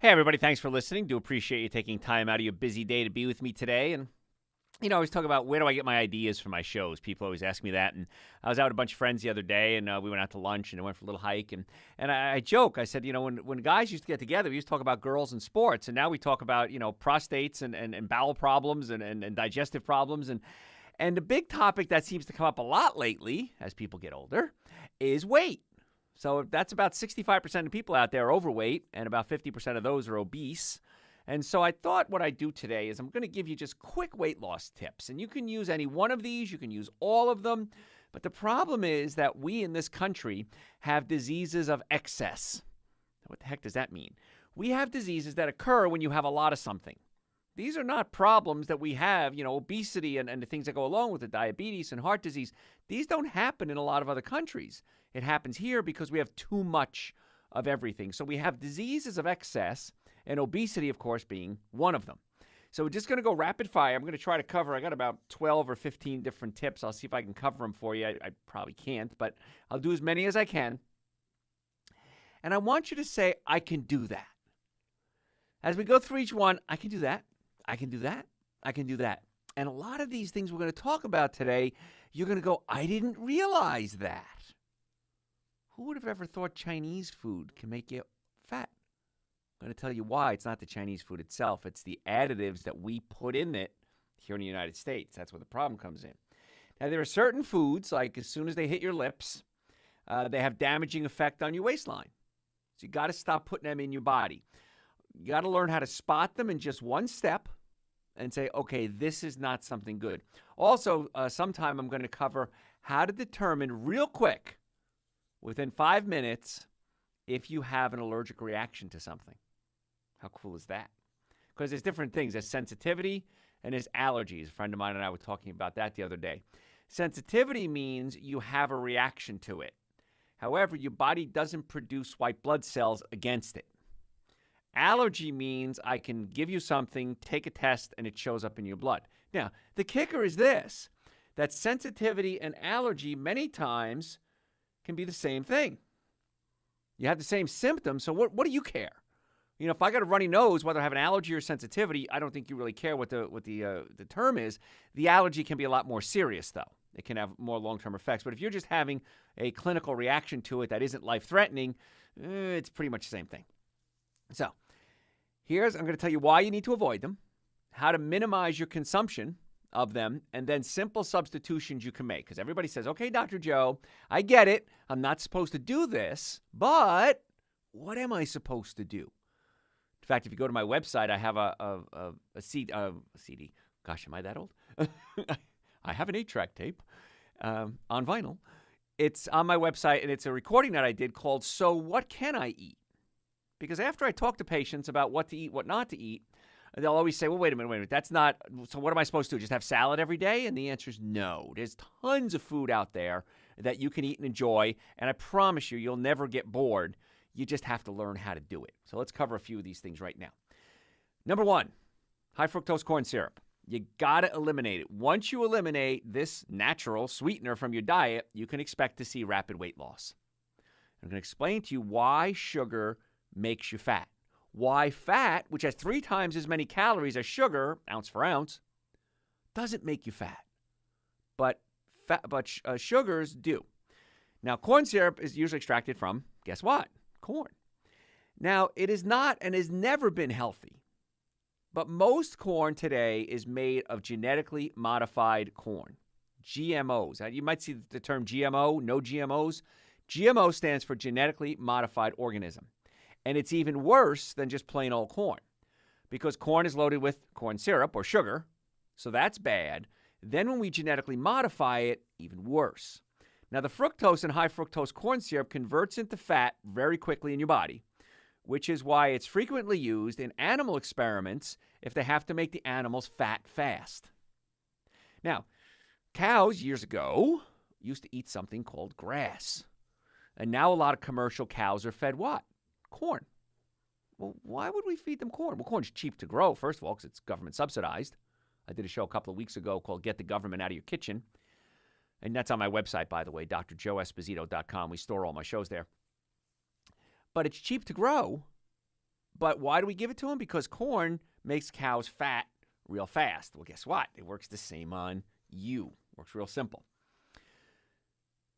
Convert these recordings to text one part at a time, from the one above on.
Hey, everybody. Thanks for listening. Do appreciate you taking time out of your busy day to be with me today. And, I always talk about where do I get my ideas for my shows. People always ask me that. And I was out with a bunch of friends the other day, and we went out to lunch and I went for a little hike. And I joke. I said, when guys used to get together, we used to talk about girls and sports. And now we talk about, prostates and bowel problems and digestive problems. And the big topic that seems to come up a lot lately as people get older is weight. So that's about 65% of people out there are overweight, and about 50% of those are obese. And so I thought what I'd do today is I'm going to give you just quick weight loss tips. And you can use any one of these. You can use all of them. But the problem is that we in this country have diseases of excess. What the heck does that mean? We have diseases that occur when you have a lot of something. These are not problems that we have, obesity and the things that go along with it, diabetes and heart disease. These don't happen in a lot of other countries. It happens here because we have too much of everything. So we have diseases of excess, and obesity, of course, being one of them. So we're just going to go rapid fire. I'm going to try to cover, I got about 12 or 15 different tips. I'll see if I can cover them for you. I probably can't, but I'll do as many as I can. And I want you to say, I can do that. As we go through each one, I can do that. I can do that. I can do that. And a lot of these things we're going to talk about today, you're going to go, I didn't realize that. Who would have ever thought Chinese food can make you fat? I'm going to tell you why. It's not the Chinese food itself. It's the additives that we put in it here in the United States. That's where the problem comes in. Now, there are certain foods, like as soon as they hit your lips, they have damaging effect on your waistline. So you got to stop putting them in your body. You got to learn how to spot them in just one step and say, okay, this is not something good. Also, sometime I'm going to cover how to determine real quick, within 5 minutes, if you have an allergic reaction to something. How cool is that? Because there's different things. There's sensitivity and there's allergies. A friend of mine and I were talking about that the other day. Sensitivity means you have a reaction to it. However, your body doesn't produce white blood cells against it. Allergy means I can give you something, take a test, and it shows up in your blood. Now, the kicker is this, that sensitivity and allergy many times can be the same thing. You have the same symptoms, so what do you care? If I got a runny nose, whether I have an allergy or sensitivity, I don't think you really care what the term is. The allergy can be a lot more serious, though. It can have more long-term effects. But if you're just having a clinical reaction to it that isn't life-threatening, it's pretty much the same thing. So I'm going to tell you why you need to avoid them, how to minimize your consumption of them, and then simple substitutions you can make. Because everybody says, okay, Dr. Joe, I get it. I'm not supposed to do this, but what am I supposed to do? In fact, if you go to my website, I have a CD. Gosh, am I that old? I have an 8-track tape on vinyl. It's on my website, and it's a recording that I did called So What Can I Eat? Because after I talk to patients about what to eat, what not to eat, they'll always say, well, wait a minute. That's not, so what am I supposed to do? Just have salad every day? And the answer is no. There's tons of food out there that you can eat and enjoy. And I promise you, you'll never get bored. You just have to learn how to do it. So let's cover a few of these things right now. Number one, high fructose corn syrup. You got to eliminate it. Once you eliminate this natural sweetener from your diet, you can expect to see rapid weight loss. I'm going to explain to you why sugar makes you fat. Why fat, which has 3 times as many calories as sugar, ounce for ounce, doesn't make you fat. But sugars do. Now, corn syrup is usually extracted from, guess what? Corn. Now, it is not and has never been healthy. But most corn today is made of genetically modified corn, GMOs. You might see the term GMO, no GMOs. GMO stands for genetically modified organism. And it's even worse than just plain old corn because corn is loaded with corn syrup or sugar, so that's bad. Then when we genetically modify it, even worse. Now, the fructose in high fructose corn syrup converts into fat very quickly in your body, which is why it's frequently used in animal experiments if they have to make the animals fat fast. Now, cows years ago used to eat something called grass. And now a lot of commercial cows are fed what? Corn. Well, why would we feed them corn? Well, corn's cheap to grow, first of all, because it's government subsidized. I did a show a couple of weeks ago called Get the Government Out of Your Kitchen. And that's on my website, by the way, drjoeesposito.com. We store all my shows there. But it's cheap to grow. But why do we give it to them? Because corn makes cows fat real fast. Well, guess what? It works the same on you. Works real simple.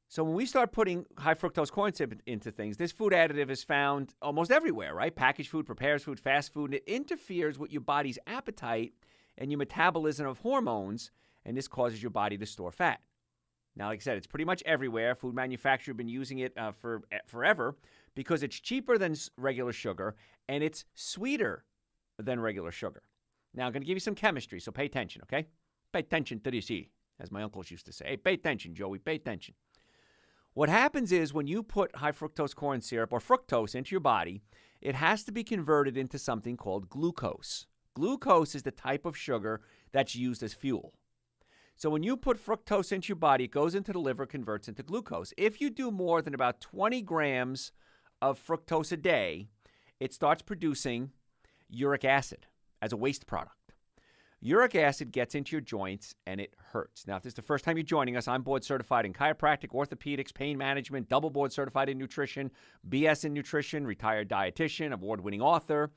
So when we start putting high fructose corn syrup into things, this food additive is found almost everywhere, right? Packaged food, prepared food, fast food, and it interferes with your body's appetite and your metabolism of hormones, and this causes your body to store fat. Now, like I said, it's pretty much everywhere. Food manufacturers have been using it for forever because it's cheaper than regular sugar and it's sweeter than regular sugar. Now, I'm going to give you some chemistry, so pay attention, okay? Pay attention to this, as my uncles used to say. Hey, pay attention, Joey, pay attention. What happens is when you put high fructose corn syrup or fructose into your body, it has to be converted into something called glucose. Glucose is the type of sugar that's used as fuel. So when you put fructose into your body, it goes into the liver, converts into glucose. If you do more than about 20 grams of fructose a day, it starts producing uric acid as a waste product. Uric acid gets into your joints and it hurts. Now, if this is the first time you're joining us, I'm board certified in chiropractic, orthopedics, pain management, double board certified in nutrition, BS in nutrition, retired dietitian, award-winning author.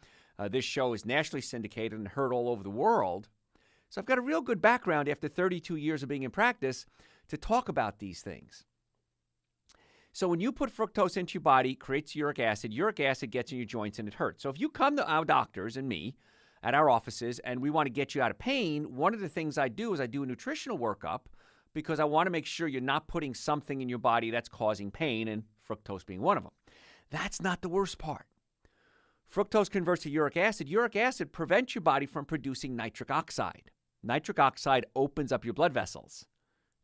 This show is nationally syndicated and heard all over the world. So I've got a real good background after 32 years of being in practice to talk about these things. So when you put fructose into your body, it creates uric acid gets in your joints and it hurts. So if you come to our doctors and me at our offices and we want to get you out of pain, one of the things I do is I do a nutritional workup because I want to make sure you're not putting something in your body that's causing pain, and fructose being one of them. That's not the worst part. Fructose converts to uric acid. Uric acid prevents your body from producing nitric oxide. Nitric oxide opens up your blood vessels.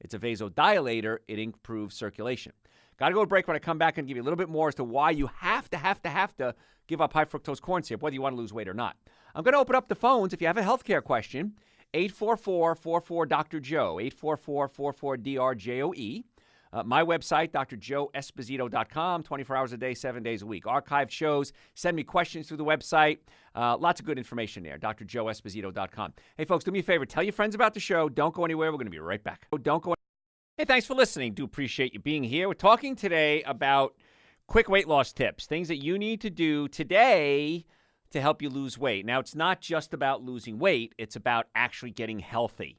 It's a vasodilator. It improves circulation. Got to go to break. When I come back and give you a little bit more as to why you have to give up high fructose corn syrup, whether you want to lose weight or not. I'm going to open up the phones. If you have a healthcare question, 844-44-DR-JOE, 844-44-DRJOE. My website, drjoeesposito.com, 24 hours a day, 7 days a week. Archived shows. Send me questions through the website. Lots of good information there, drjoeesposito.com. Hey, folks, do me a favor. Tell your friends about the show. Don't go anywhere. We're going to be right back. Don't go. Hey, thanks for listening. Do appreciate you being here. We're talking today about quick weight loss tips, things that you need to do today to help you lose weight. Now, it's not just about losing weight. It's about actually getting healthy.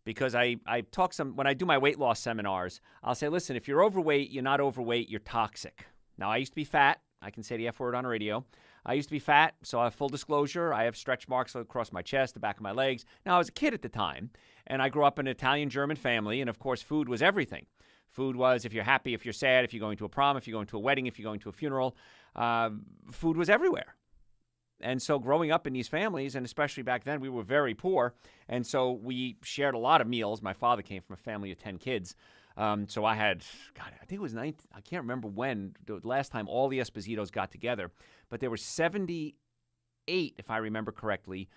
Because I talk when I do my weight loss seminars, I'll say, listen, if you're overweight, you're not overweight, you're toxic. Now, I used to be fat. I can say the F word on the radio. I used to be fat, so I have full disclosure. I have stretch marks across my chest, the back of my legs. Now, I was a kid at the time, and I grew up in an Italian-German family, and of course, food was everything. Food was if you're happy, if you're sad, if you're going to a prom, if you're going to a wedding, if you're going to a funeral. Food was everywhere. And so growing up in these families, and especially back then, we were very poor. And so we shared a lot of meals. My father came from a family of 10 kids. So I had, I think it was I can't remember when, the last time all the Espositos got together. But there were 78, if I remember correctly,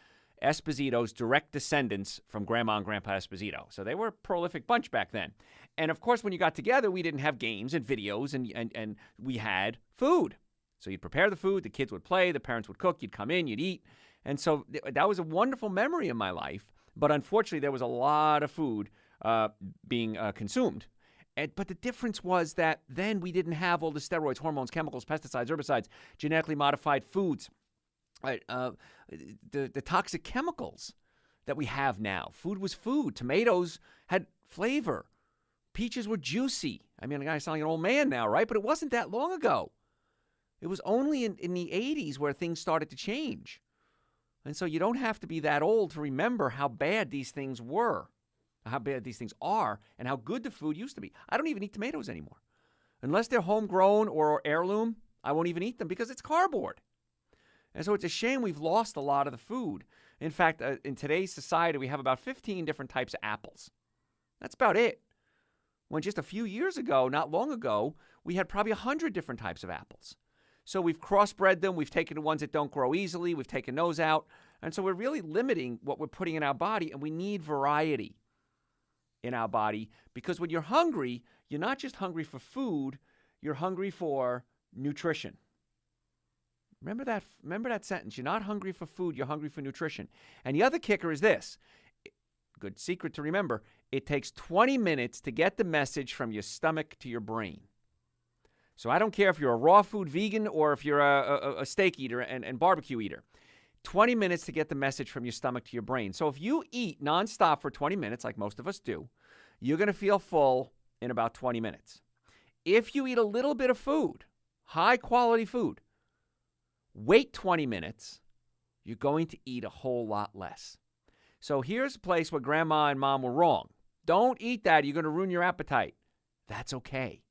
Espositos, direct descendants from Grandma and Grandpa Esposito. So they were a prolific bunch back then. And of course, when you got together, we didn't have games and videos, and we had food. So you'd prepare the food, the kids would play, the parents would cook, you'd come in, you'd eat. And so that was a wonderful memory in my life. But unfortunately, there was a lot of food being consumed. But the difference was that then we didn't have all the steroids, hormones, chemicals, pesticides, herbicides, genetically modified foods, the toxic chemicals that we have now. Food was food. Tomatoes had flavor. Peaches were juicy. I mean, I sound like an old man now, right? But it wasn't that long ago. It was only in the 80s where things started to change. And so you don't have to be that old to remember how bad these things were, how bad these things are, and how good the food used to be. I don't even eat tomatoes anymore. Unless they're homegrown or heirloom, I won't even eat them because it's cardboard. And so it's a shame we've lost a lot of the food. In fact, in today's society, we have about 15 different types of apples. That's about it. When just a few years ago, not long ago, we had probably 100 different types of apples. So we've crossbred them. We've taken the ones that don't grow easily. We've taken those out. And so we're really limiting what we're putting in our body, and we need variety in our body because when you're hungry, you're not just hungry for food, you're hungry for nutrition. Remember that sentence. You're not hungry for food, you're hungry for nutrition. And the other kicker is this. Good secret to remember. It takes 20 minutes to get the message from your stomach to your brain. So I don't care if you're a raw food vegan or if you're a steak eater and barbecue eater. 20 minutes to get the message from your stomach to your brain. So if you eat nonstop for 20 minutes, like most of us do, you're going to feel full in about 20 minutes. If you eat a little bit of food, high quality food, wait 20 minutes, you're going to eat a whole lot less. So here's a place where grandma and mom were wrong. Don't eat that. You're going to ruin your appetite. That's okay.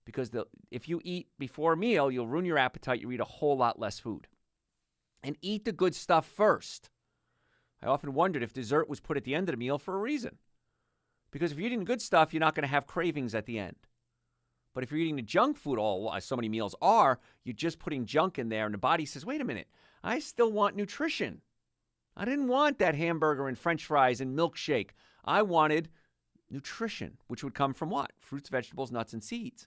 Because if you eat before a meal, you'll ruin your appetite. You eat a whole lot less food. And eat the good stuff first. I often wondered if dessert was put at the end of the meal for a reason. Because if you're eating good stuff, you're not going to have cravings at the end. But if you're eating the junk food, as so many meals are, you're just putting junk in there, and the body says, wait a minute, I still want nutrition. I didn't want that hamburger and french fries and milkshake. I wanted nutrition, which would come from what? Fruits, vegetables, nuts, and seeds.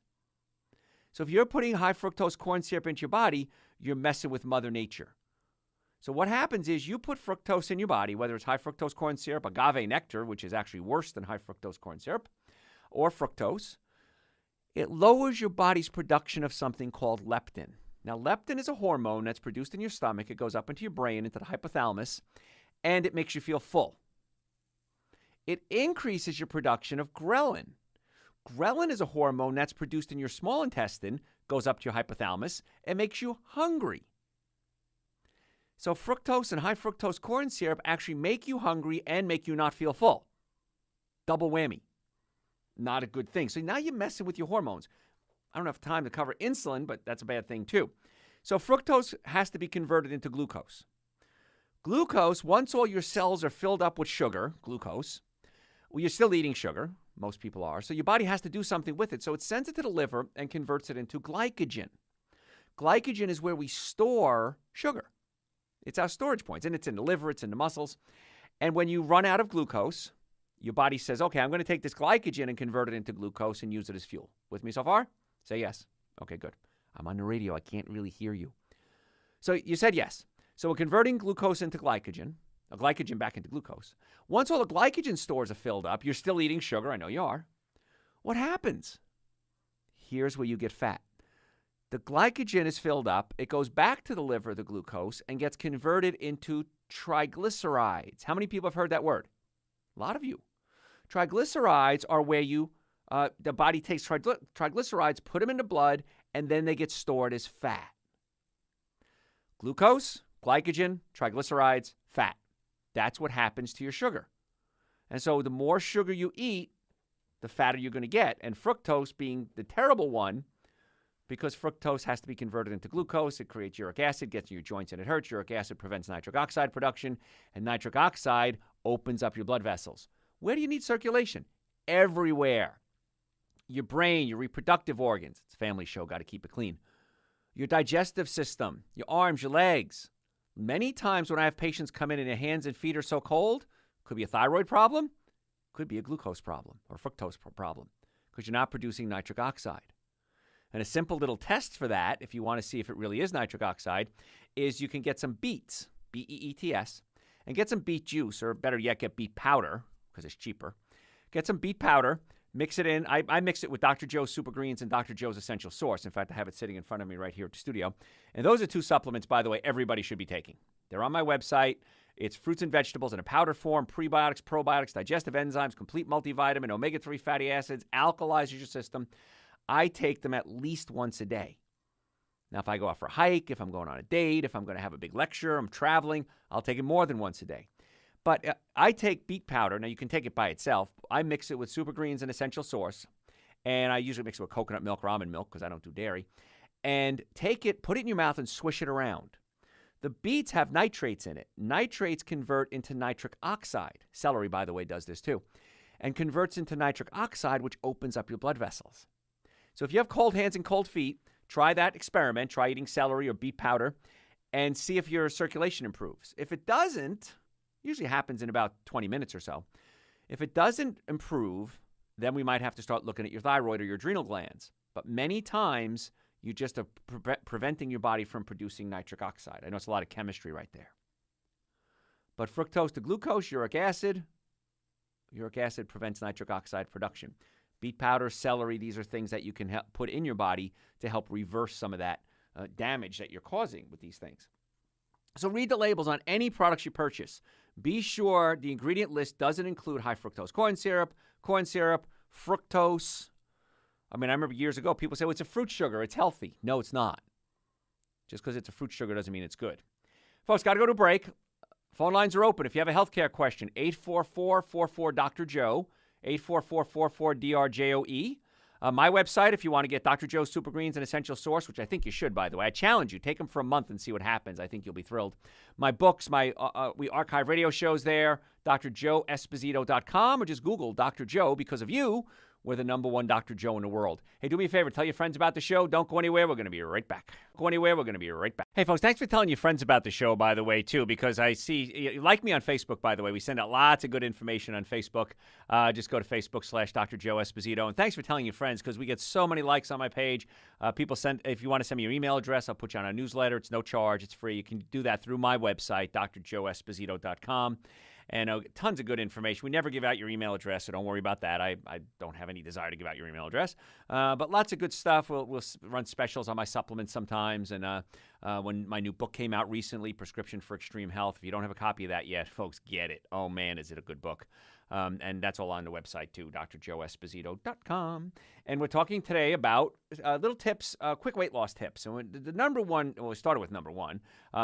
So if you're putting high fructose corn syrup into your body, you're messing with Mother Nature. So what happens is you put fructose in your body, whether it's high fructose corn syrup, agave nectar, which is actually worse than high fructose corn syrup, or fructose. It lowers your body's production of something called leptin. Now, leptin is a hormone that's produced in your stomach. It goes up into your brain, into the hypothalamus, and it makes you feel full. It increases your production of ghrelin. Ghrelin is a hormone that's produced in your small intestine, goes up to your hypothalamus, and makes you hungry. So fructose and high fructose corn syrup actually make you hungry and make you not feel full. Double whammy. Not a good thing. So now you're messing with your hormones. I don't have time to cover insulin, but that's a bad thing too. So fructose has to be converted into glucose. Glucose, once all your cells are filled up with sugar, glucose, well, you're still eating sugar. Most people are. So your body has to do something with it. So it sends it to the liver and converts it into glycogen. Glycogen is where we store sugar. It's our storage points, and it's in the liver, it's in the muscles. And when you run out of glucose, your body says, okay, I'm going to take this glycogen and convert it into glucose and use it as fuel. With me so far? Say yes. Okay, good. I'm on the radio. I can't really hear you. So you said yes. So we're converting glucose into glycogen, or glycogen back into glucose. Once all the glycogen stores are filled up, you're still eating sugar. I know you are. What happens? Here's where you get fat. The glycogen is filled up. It goes back to the liver, the glucose, and gets converted into triglycerides. How many people have heard that word? A lot of you. Triglycerides are where the body takes triglycerides, put them into blood, and then they get stored as fat. Glucose, glycogen, triglycerides, fat. That's what happens to your sugar. And so the more sugar you eat, the fatter you're going to get. And fructose being the terrible one, because fructose has to be converted into glucose, it creates uric acid, gets in your joints, and it hurts. Uric acid prevents nitric oxide production, and nitric oxide opens up your blood vessels. Where do you need circulation? Everywhere. Your brain, your reproductive organs. It's a family show, got to keep it clean. Your digestive system, your arms, your legs. Many times when I have patients come in and their hands and feet are so cold, could be a thyroid problem, could be a glucose problem or fructose problem, because you're not producing nitric oxide. And a simple little test for that, if you want to see if it really is nitric oxide, is you can get some beets, B-E-E-T-S, and get some beet juice, or better yet, get beet powder, because it's cheaper. Get some beet powder, mix it in. I mix it with Dr. Joe's Super Greens and Dr. Joe's Essential Source. In fact, I have it sitting in front of me right here at the studio. And those are two supplements, by the way, everybody should be taking. They're on my website. It's fruits and vegetables in a powder form, prebiotics, probiotics, digestive enzymes, complete multivitamin, omega-3 fatty acids, alkalizes your system. I take them at least once a day. Now, if I go out for a hike, if I'm going on a date, if I'm going to have a big lecture, I'm traveling, I'll take it more than once a day. But I take beet powder. Now, you can take it by itself. I mix it with Super Greens and Essential Source, and I usually mix it with coconut milk or almond milk because I don't do dairy, and take it, put it in your mouth, and swish it around. The beets have nitrates in it. Nitrates convert into nitric oxide. Celery, by the way, does this too, and converts into nitric oxide, which opens up your blood vessels. So if you have cold hands and cold feet, try that experiment. Try eating celery or beet powder and see if your circulation improves. If it doesn't, usually happens in about 20 minutes or so. If it doesn't improve, then we might have to start looking at your thyroid or your adrenal glands. But many times, you just are preventing your body from producing nitric oxide. I know it's a lot of chemistry right there. But fructose to glucose, uric acid prevents nitric oxide production. Beet powder, celery, these are things that you can put in your body to help reverse some of that damage that you're causing with these things. So read the labels on any products you purchase. Be sure the ingredient list doesn't include high fructose corn syrup, fructose. I remember years ago, people say, well, it's a fruit sugar. It's healthy. No, it's not. Just because it's a fruit sugar doesn't mean it's good. Folks, got to go to break. Phone lines are open. If you have a healthcare question, 844-44-Dr. Joe, 844-44-DRJOE. My website, if you want to get Dr. Joe's Super Greens, an essential source, which I think you should, by the way. I challenge you. Take them for a month and see what happens. I think you'll be thrilled. My books, we archive radio shows there, drjoeesposito.com, or just Google Dr. Joe. Because of you, we're the #1 Dr. Joe in the world. Hey, do me a favor. Tell your friends about the show. Don't go anywhere. We're going to be right back. Hey, folks, thanks for telling your friends about the show, by the way, too, because I see you like me on Facebook, by the way. We send out lots of good information on Facebook. Just go to Facebook/Dr. Joe Esposito. And thanks for telling your friends, because we get so many likes on my page. People send, if you want to send me your email address, I'll put you on a newsletter. It's no charge. It's free. You can do that through my website, drjoeesposito.com. And tons of good information. We never give out your email address, so don't worry about that. I don't have any desire to give out your email address. But lots of good stuff. We'll run specials on my supplements sometimes. And when my new book came out recently, Prescription for Extreme Health, if you don't have a copy of that yet, folks, get it. Oh, man, is it a good book. And that's all on the website, too, drjoeesposito.com. And we're talking today about little tips, quick weight loss tips. And the number one, well, we started with number one.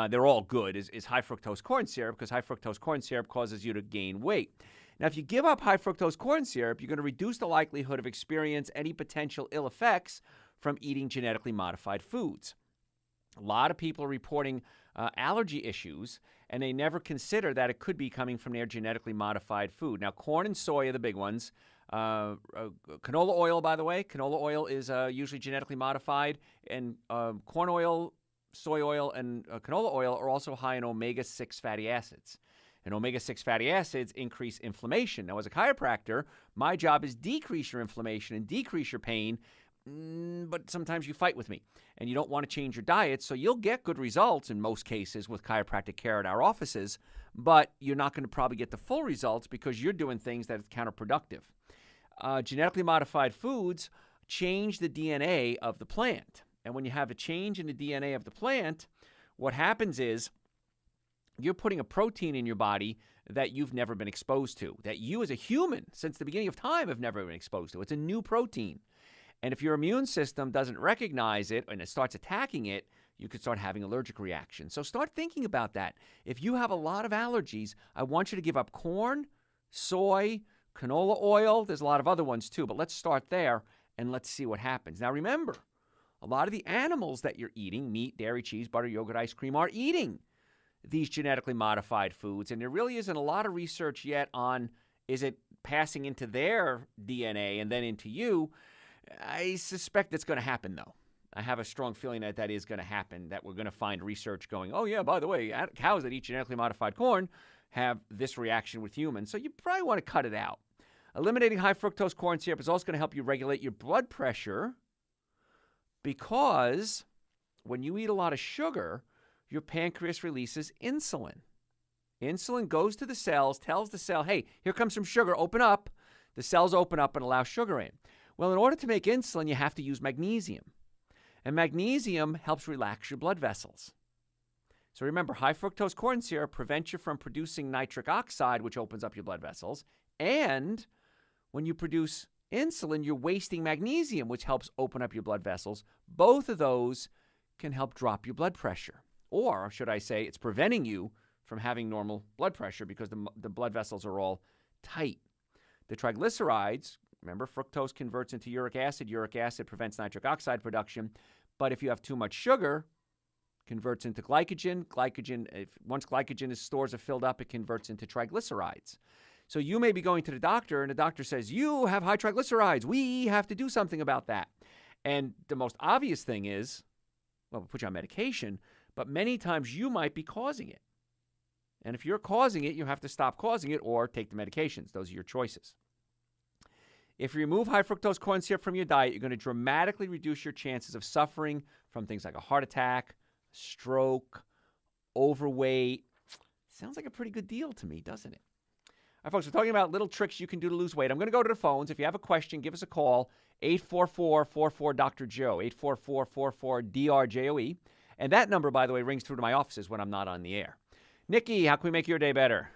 They're all good, is high fructose corn syrup, because high fructose corn syrup causes you to gain weight. Now, if you give up high fructose corn syrup, you're going to reduce the likelihood of experience any potential ill effects from eating genetically modified foods. A lot of people are reporting allergy issues, and they never consider that it could be coming from their genetically modified food. Now, corn and soy are the big ones. Canola oil, by the way, canola oil is usually genetically modified, and corn oil, soy oil, and canola oil are also high in omega-6 fatty acids. And omega-6 fatty acids increase inflammation. Now, as a chiropractor, my job is decrease your inflammation and decrease your pain, but sometimes you fight with me, and you don't want to change your diet, so you'll get good results in most cases with chiropractic care at our offices, but you're not going to probably get the full results because you're doing things that are counterproductive. Genetically modified foods change the DNA of the plant, and when you have a change in the DNA of the plant, what happens is you're putting a protein in your body that you've never been exposed to, that you as a human, since the beginning of time, have never been exposed to. It's a new protein. And if your immune system doesn't recognize it and it starts attacking it, you could start having allergic reactions. So start thinking about that. If you have a lot of allergies, I want you to give up corn, soy, canola oil. There's a lot of other ones too, but let's start there and let's see what happens. Now remember, a lot of the animals that you're eating, meat, dairy, cheese, butter, yogurt, ice cream, are eating these genetically modified foods. And there really isn't a lot of research yet on, is it passing into their DNA and then into you? I suspect that's going to happen, though. I have a strong feeling that that is going to happen, that we're going to find research going, oh, yeah, by the way, cows that eat genetically modified corn have this reaction with humans. So you probably want to cut it out. Eliminating high fructose corn syrup is also going to help you regulate your blood pressure, because when you eat a lot of sugar, your pancreas releases insulin. Insulin goes to the cells, tells the cell, hey, here comes some sugar, open up. The cells open up and allow sugar in. Well, in order to make insulin, you have to use magnesium. And magnesium helps relax your blood vessels. So remember, high fructose corn syrup prevents you from producing nitric oxide, which opens up your blood vessels. And when you produce insulin, you're wasting magnesium, which helps open up your blood vessels. Both of those can help drop your blood pressure. Or should I say, it's preventing you from having normal blood pressure because the blood vessels are all tight. The triglycerides, remember, fructose converts into uric acid. Uric acid prevents nitric oxide production. But if you have too much sugar, it converts into glycogen. Once glycogen stores are filled up, it converts into triglycerides. So you may be going to the doctor, and the doctor says, you have high triglycerides. We have to do something about that. And the most obvious thing is, well, we'll put you on medication, but many times you might be causing it. And if you're causing it, you have to stop causing it or take the medications. Those are your choices. If you remove high fructose corn syrup from your diet, you're going to dramatically reduce your chances of suffering from things like a heart attack, stroke, overweight. Sounds like a pretty good deal to me, doesn't it? right, folks, we're talking about little tricks you can do to lose weight. I'm going to go to the phones. If you have a question, give us a call, 844-44-DR-JOE, 844-44-DRJOE. And that number, by the way, rings through to my offices when I'm not on the air. Nikki, how can we make your day better?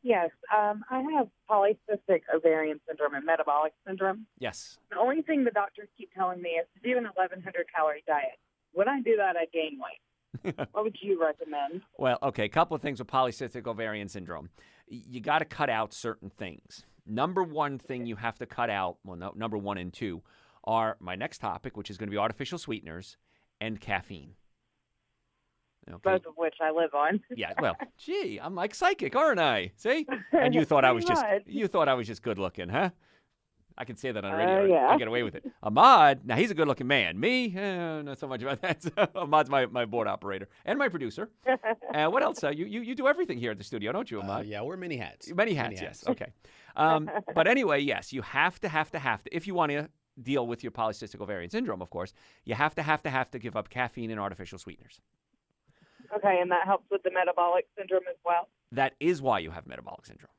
Yes, I have polycystic ovarian syndrome and metabolic syndrome. Yes. The only thing the doctors keep telling me is to do an 1,100-calorie diet. When I do that, I gain weight. What would you recommend? Well, okay, a couple of things with polycystic ovarian syndrome. You got to cut out certain things. Number one thing you have to cut out, well, no, number 1 and 2, are my next topic, which is going to be artificial sweeteners and caffeine. Okay. Both of which I live on. Yeah, well, gee, I'm like psychic, aren't I? See? And you thought I was just good looking, huh? I can say that on the radio. Yeah. I get away with it. Ahmad, now he's a good looking man. Me, not so much about that. Ahmad's my board operator and my producer. What else? You do everything here at the studio, don't you, Ahmad? Yeah, we're many hats. Many hats, yes. Okay. But anyway, yes, you have to, if you want to deal with your polycystic ovarian syndrome, of course, you have to give up caffeine and artificial sweeteners. Okay, and that helps with the metabolic syndrome as well? That is why you have metabolic syndrome.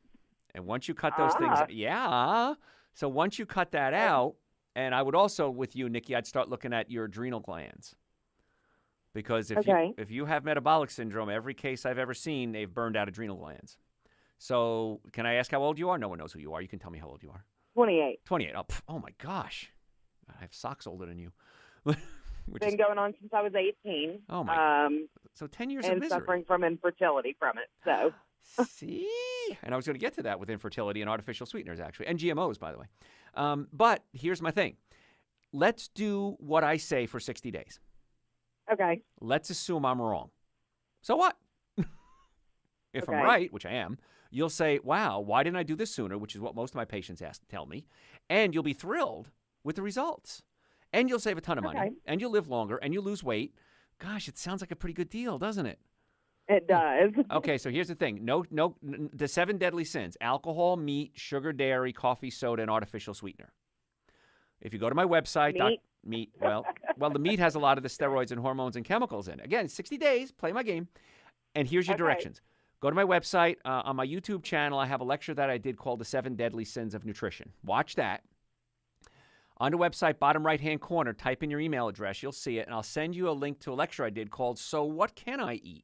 And once you cut those things, so once you cut that out, and I would also, with you, Nikki, I'd start looking at your adrenal glands. Because if you have metabolic syndrome, every case I've ever seen, they've burned out adrenal glands. So can I ask how old you are? No one knows who you are. You can tell me how old you are. 28. 28. Oh my gosh. I have socks older than you. Been going on since I was 18. Oh, my. So 10 years of misery. And suffering from infertility from it. So. See? And I was going to get to that with infertility and artificial sweeteners, actually. And GMOs, by the way. But here's my thing. Let's do what I say for 60 days. Okay. Let's assume I'm wrong. So what? If I'm right, which I am, you'll say, wow, why didn't I do this sooner, which is what most of my patients tell me. And you'll be thrilled with the results. And you'll save a ton of money, and you'll live longer, and you'll lose weight. Gosh, it sounds like a pretty good deal, doesn't it? It does. Okay, so here's the thing. The 7 deadly sins: alcohol, meat, sugar, dairy, coffee, soda, and artificial sweetener. If you go to my website, meat. Well, the meat has a lot of the steroids and hormones and chemicals in it. Again, 60 days, play my game. And here's your directions. Go to my website. On my YouTube channel, I have a lecture that I did called The 7 Deadly Sins of Nutrition. Watch that. On the website, bottom right-hand corner, type in your email address. You'll see it, and I'll send you a link to a lecture I did called So What Can I Eat?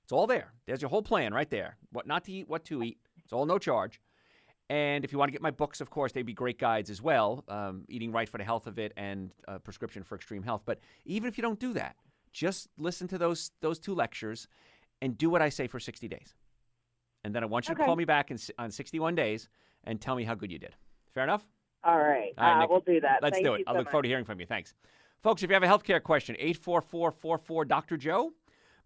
It's all there. There's your whole plan right there. What not to eat, what to eat. It's all no charge. And if you want to get my books, of course, they'd be great guides as well, Eating Right for the Health of It and Prescription for Extreme Health. But even if you don't do that, just listen to those 2 lectures and do what I say for 60 days. And then I want you to call me back on 61 days and tell me how good you did. Fair enough? All right. We'll do that. Let's do it. I look forward to hearing from you. Thanks. Folks, if you have a healthcare question, 844-44-DR-JOE.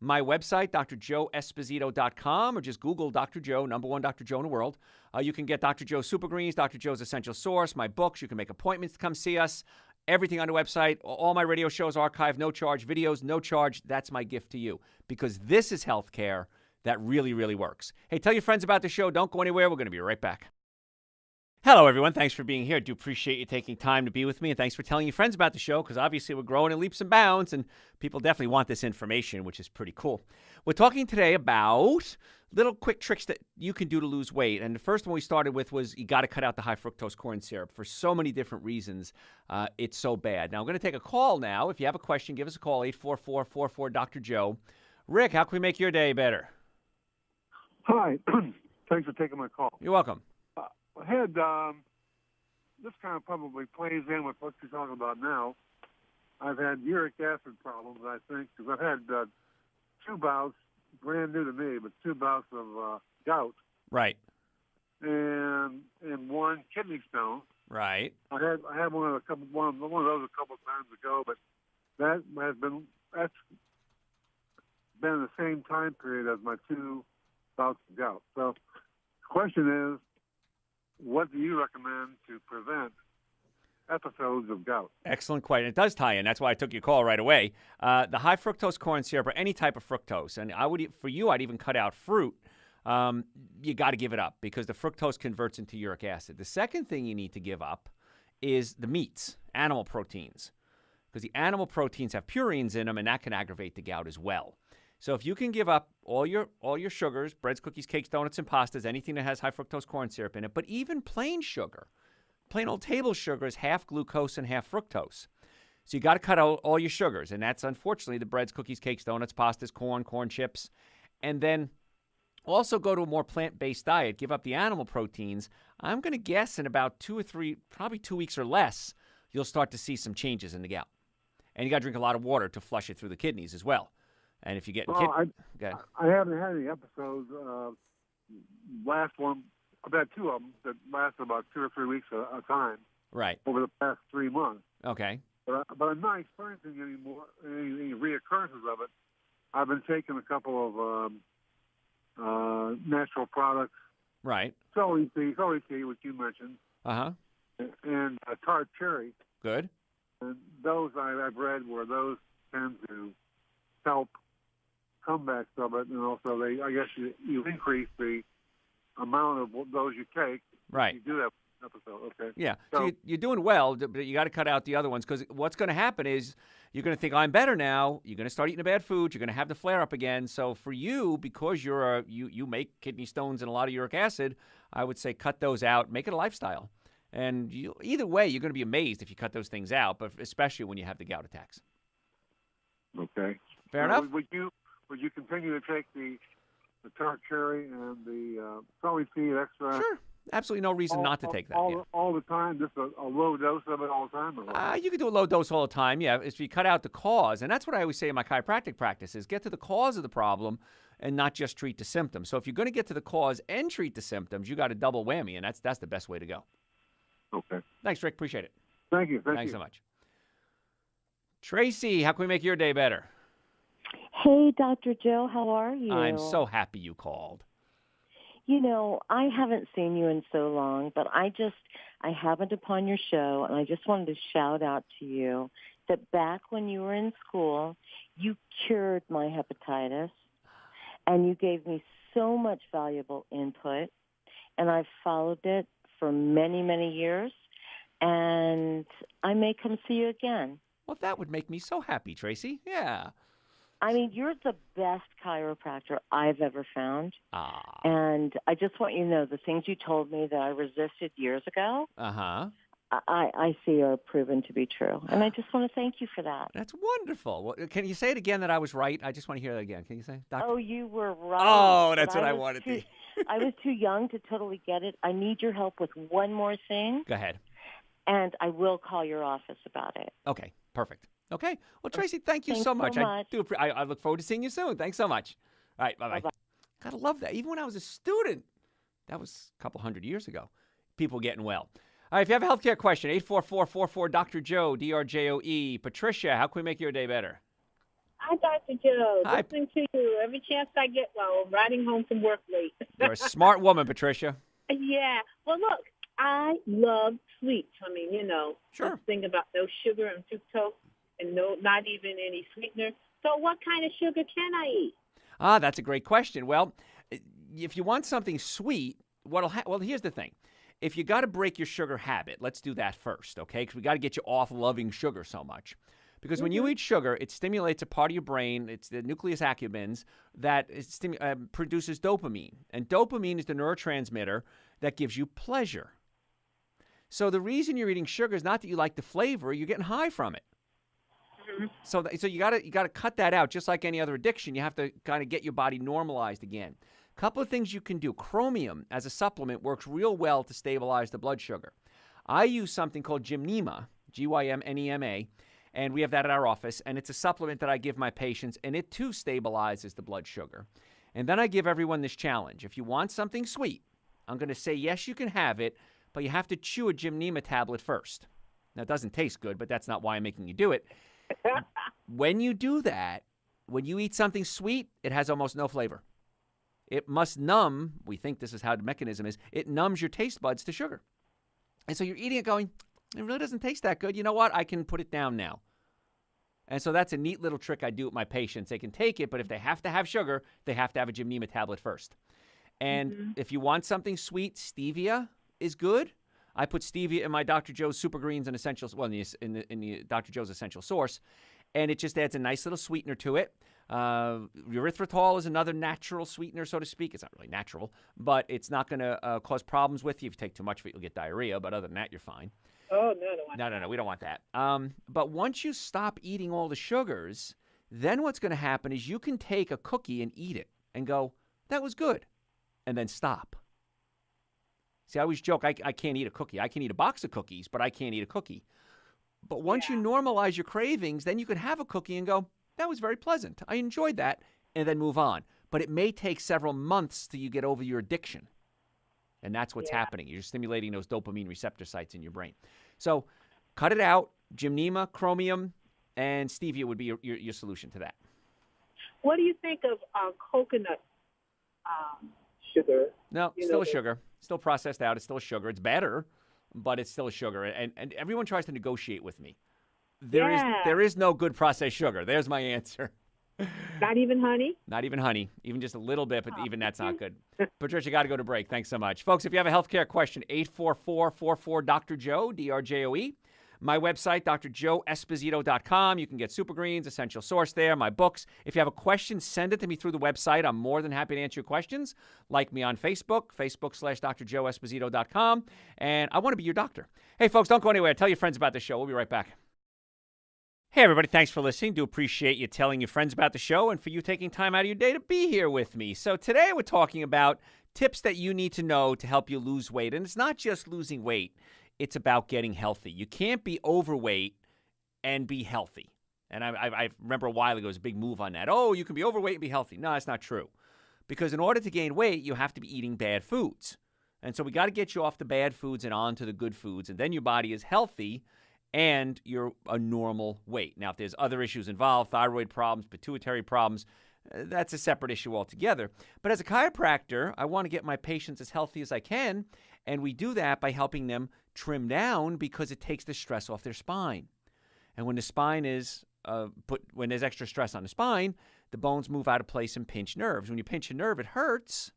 My website, drjoeesposito.com, or just Google Dr. Joe, #1 Dr. Joe in the world. You can get Dr. Joe's Super Greens, Dr. Joe's Essential Source, my books. You can make appointments to come see us. Everything on the website. All my radio shows archived, no charge. Videos, no charge. That's my gift to you, because this is healthcare that really, really works. Hey, tell your friends about the show. Don't go anywhere. We're going to be right back. Hello, everyone. Thanks for being here. I do appreciate you taking time to be with me, and thanks for telling your friends about the show, because obviously we're growing in leaps and bounds, and people definitely want this information, which is pretty cool. We're talking today about little quick tricks that you can do to lose weight, and the first one we started with was you got to cut out the high fructose corn syrup for so many different reasons. It's so bad. Now, I'm going to take a call now. If you have a question, give us a call, 844-44-DR-JOE. Rick, how can we make your day better? Hi. Thanks for taking my call. You're welcome. I had, this kind of probably plays in with what you're talking about now. I've had uric acid problems, I think, because I've had 2 bouts, brand new to me, but 2 bouts of gout. Right. And 1 kidney stone. Right. I had one of those a couple of times ago, but that's been in the same time period as my 2 bouts of gout. So the question is, what do you recommend to prevent episodes of gout? Excellent question. It does tie in. That's why I took your call right away. The high fructose corn syrup, or any type of fructose, and I'd even cut out fruit. You got to give it up, because the fructose converts into uric acid. The second thing you need to give up is the meats, animal proteins, because the animal proteins have purines in them, and that can aggravate the gout as well. So if you can give up all your sugars, breads, cookies, cakes, donuts, and pastas, anything that has high fructose corn syrup in it, but even plain sugar, plain old table sugar is half glucose and half fructose. So you got to cut out all your sugars, and that's unfortunately the breads, cookies, cakes, donuts, pastas, corn chips, and then also go to a more plant-based diet. Give up the animal proteins. I'm going to guess in about 2 or 3, probably 2 weeks or less, you'll start to see some changes in the gout. And you got to drink a lot of water to flush it through the kidneys as well. And if you get I haven't had any episodes. Last one, I've had 2 of them that lasted about 2 or 3 weeks at a time. Right. Over the past 3 months. Okay. But I'm not experiencing any reoccurrences of it. I've been taking a couple of natural products. Right. Celery seed, which you mentioned. Uh-huh. And tart cherry. Good. And those I've read where those tend to help comebacks of it, and also I guess you increase the amount of those you take. Right. You do that episode, okay. Yeah. So you're doing well, but you got to cut out the other ones, because what's going to happen is you're going to think, I'm better now. You're going to start eating the bad food. You're going to have the flare up again. So for you, because you make kidney stones and a lot of uric acid, I would say cut those out. Make it a lifestyle. And either way, you're going to be amazed if you cut those things out, but especially when you have the gout attacks. Okay. Fair enough. Would you continue to take the tart cherry and the celery seed extract? Sure. Absolutely no reason not to take that. All the time? Just a low dose of it all the time? You can do a low dose all the time, yeah, if you cut out the cause. And that's what I always say in my chiropractic practice is get to the cause of the problem and not just treat the symptoms. So if you're going to get to the cause and treat the symptoms, you got a double whammy, and that's the best way to go. Okay. Thanks, Rick. Appreciate it. Thank you. Thanks so much. Tracy, how can we make your day better? Hey, Dr. Joe, how are you? I'm so happy you called. You know, I haven't seen you in so long, but I happened upon your show, and I just wanted to shout out to you that back when you were in school, you cured my hepatitis, and you gave me so much valuable input, and I've followed it for many, many years, and I may come see you again. Well, that would make me so happy, Tracy. Yeah. I mean, you're the best chiropractor I've ever found. And I just want you to know the things you told me that I resisted years ago, I see are proven to be true. And I just want to thank you for that. That's wonderful. Well, can you say it again that I was right? I just want to hear that again. Can you say? Doctor? Oh, you were right. Oh, that's what I wanted to hear. I was too young to totally get it. I need your help with one more thing. Go ahead. And I will call your office about it. Okay, perfect. Okay. Well, Tracy, thank you so much. I look forward to seeing you soon. Thanks so much. All right, bye-bye. Gotta love that. Even when I was a student, that was a couple hundred years ago, people getting well. All right, if you have a healthcare question, 844-44-DR-JOE, D-R-J-O-E. Patricia, how can we make your day better? Hi, Dr. Joe. Hi. Listening to you every chance I get while I'm riding home from work late. You're a smart woman, Patricia. Yeah. Well, look, I love sweets. I mean, Sure. this thing about no sugar and fructose and not even any sweetener. So what kind of sugar can I eat? That's a great question. Well, if you want something sweet, well, here's the thing. If you got to break your sugar habit, let's do that first, okay? Because we got to get you off loving sugar so much. Because when you eat sugar, it stimulates a part of your brain, it's the nucleus accumbens, that produces dopamine. And dopamine is the neurotransmitter that gives you pleasure. So the reason you're eating sugar is not that you like the flavor, you're getting high from it. So you got to cut that out. Just like any other addiction, you have to kind of get your body normalized again. Couple of things you can do. Chromium as a supplement works real well to stabilize the blood sugar. I use something called Gymnema, Gymnema, and we have that at our office, and it's a supplement that I give my patients, and it too stabilizes the blood sugar. And then I give everyone this challenge. If you want something sweet, I'm going to say, yes, you can have it, but you have to chew a Gymnema tablet first. Now, it doesn't taste good, but that's not why I'm making you do it. When you do that, when you eat something sweet, it has almost no flavor. It must numb, we think this is how the mechanism is, it numbs your taste buds to sugar. And so you're eating it going, it really doesn't taste that good. You know what? I can put it down now. And so that's a neat little trick I do with my patients. They can take it, but if they have to have sugar, they have to have a Gymnema tablet first. And if you want something sweet, stevia is good. I put stevia in my Dr. Joe's Super Greens and Essentials, well, in the Dr. Joe's Essential Source. and it just adds a nice little sweetener to it. Erythritol is another natural sweetener, so to speak. It's not really natural, but it's not going to cause problems with you. If you take too much of it, you'll get diarrhea, but other than that, you're fine. Oh, No, we don't want that. But once you stop eating all the sugars, then what's going to happen is you can take a cookie and eat it and go, that was good, and then stop. See, I always joke, I can't eat a cookie. I can eat a box of cookies, but I can't eat a cookie. But once you normalize your cravings, then you can have a cookie and go, that was very pleasant. I enjoyed that, and then move on. But it may take several months till you get over your addiction. And that's what's happening. You're stimulating those dopamine receptor sites in your brain. So cut it out. Gymnema, chromium, and stevia would be your solution to that. What do you think of coconut sugar? No, still a sugar. Still processed out. It's still a sugar. It's better, but it's still a sugar. And everyone tries to negotiate with me. There is no good processed sugar. There's my answer. Not even honey? Not even honey. Even just a little bit, but even that's not good. Patricia, got to go to break. Thanks so much. Folks, if you have a healthcare question, 844-44-DR-JOE, D-R-J-O-E. My website, drjoeesposito.com. You can get Super Greens, Essential Source there, my books. If you have a question, send it to me through the website. I'm more than happy to answer your questions. Like me on Facebook, facebook.com/drjoeesposito.com. And I want to be your doctor. Hey, folks, don't go anywhere. Tell your friends about the show. We'll be right back. Hey, everybody. Thanks for listening. Do appreciate you telling your friends about the show and for you taking time out of your day to be here with me. So today we're talking about tips that you need to know to help you lose weight. And it's not just losing weight. It's about getting healthy. You can't be overweight and be healthy. And I remember a while ago, there was a big move on that. Oh, you can be overweight and be healthy. No, that's not true. Because in order to gain weight, you have to be eating bad foods. And so we got to get you off the bad foods and onto the good foods. And then your body is healthy and you're a normal weight. Now, if there's other issues involved, thyroid problems, pituitary problems, that's a separate issue altogether. But as a chiropractor, I want to get my patients as healthy as I can. And we do that by helping them trim down because it takes the stress off their spine. And when the spine is when there's extra stress on the spine, the bones move out of place and pinch nerves. When you pinch a nerve, it hurts,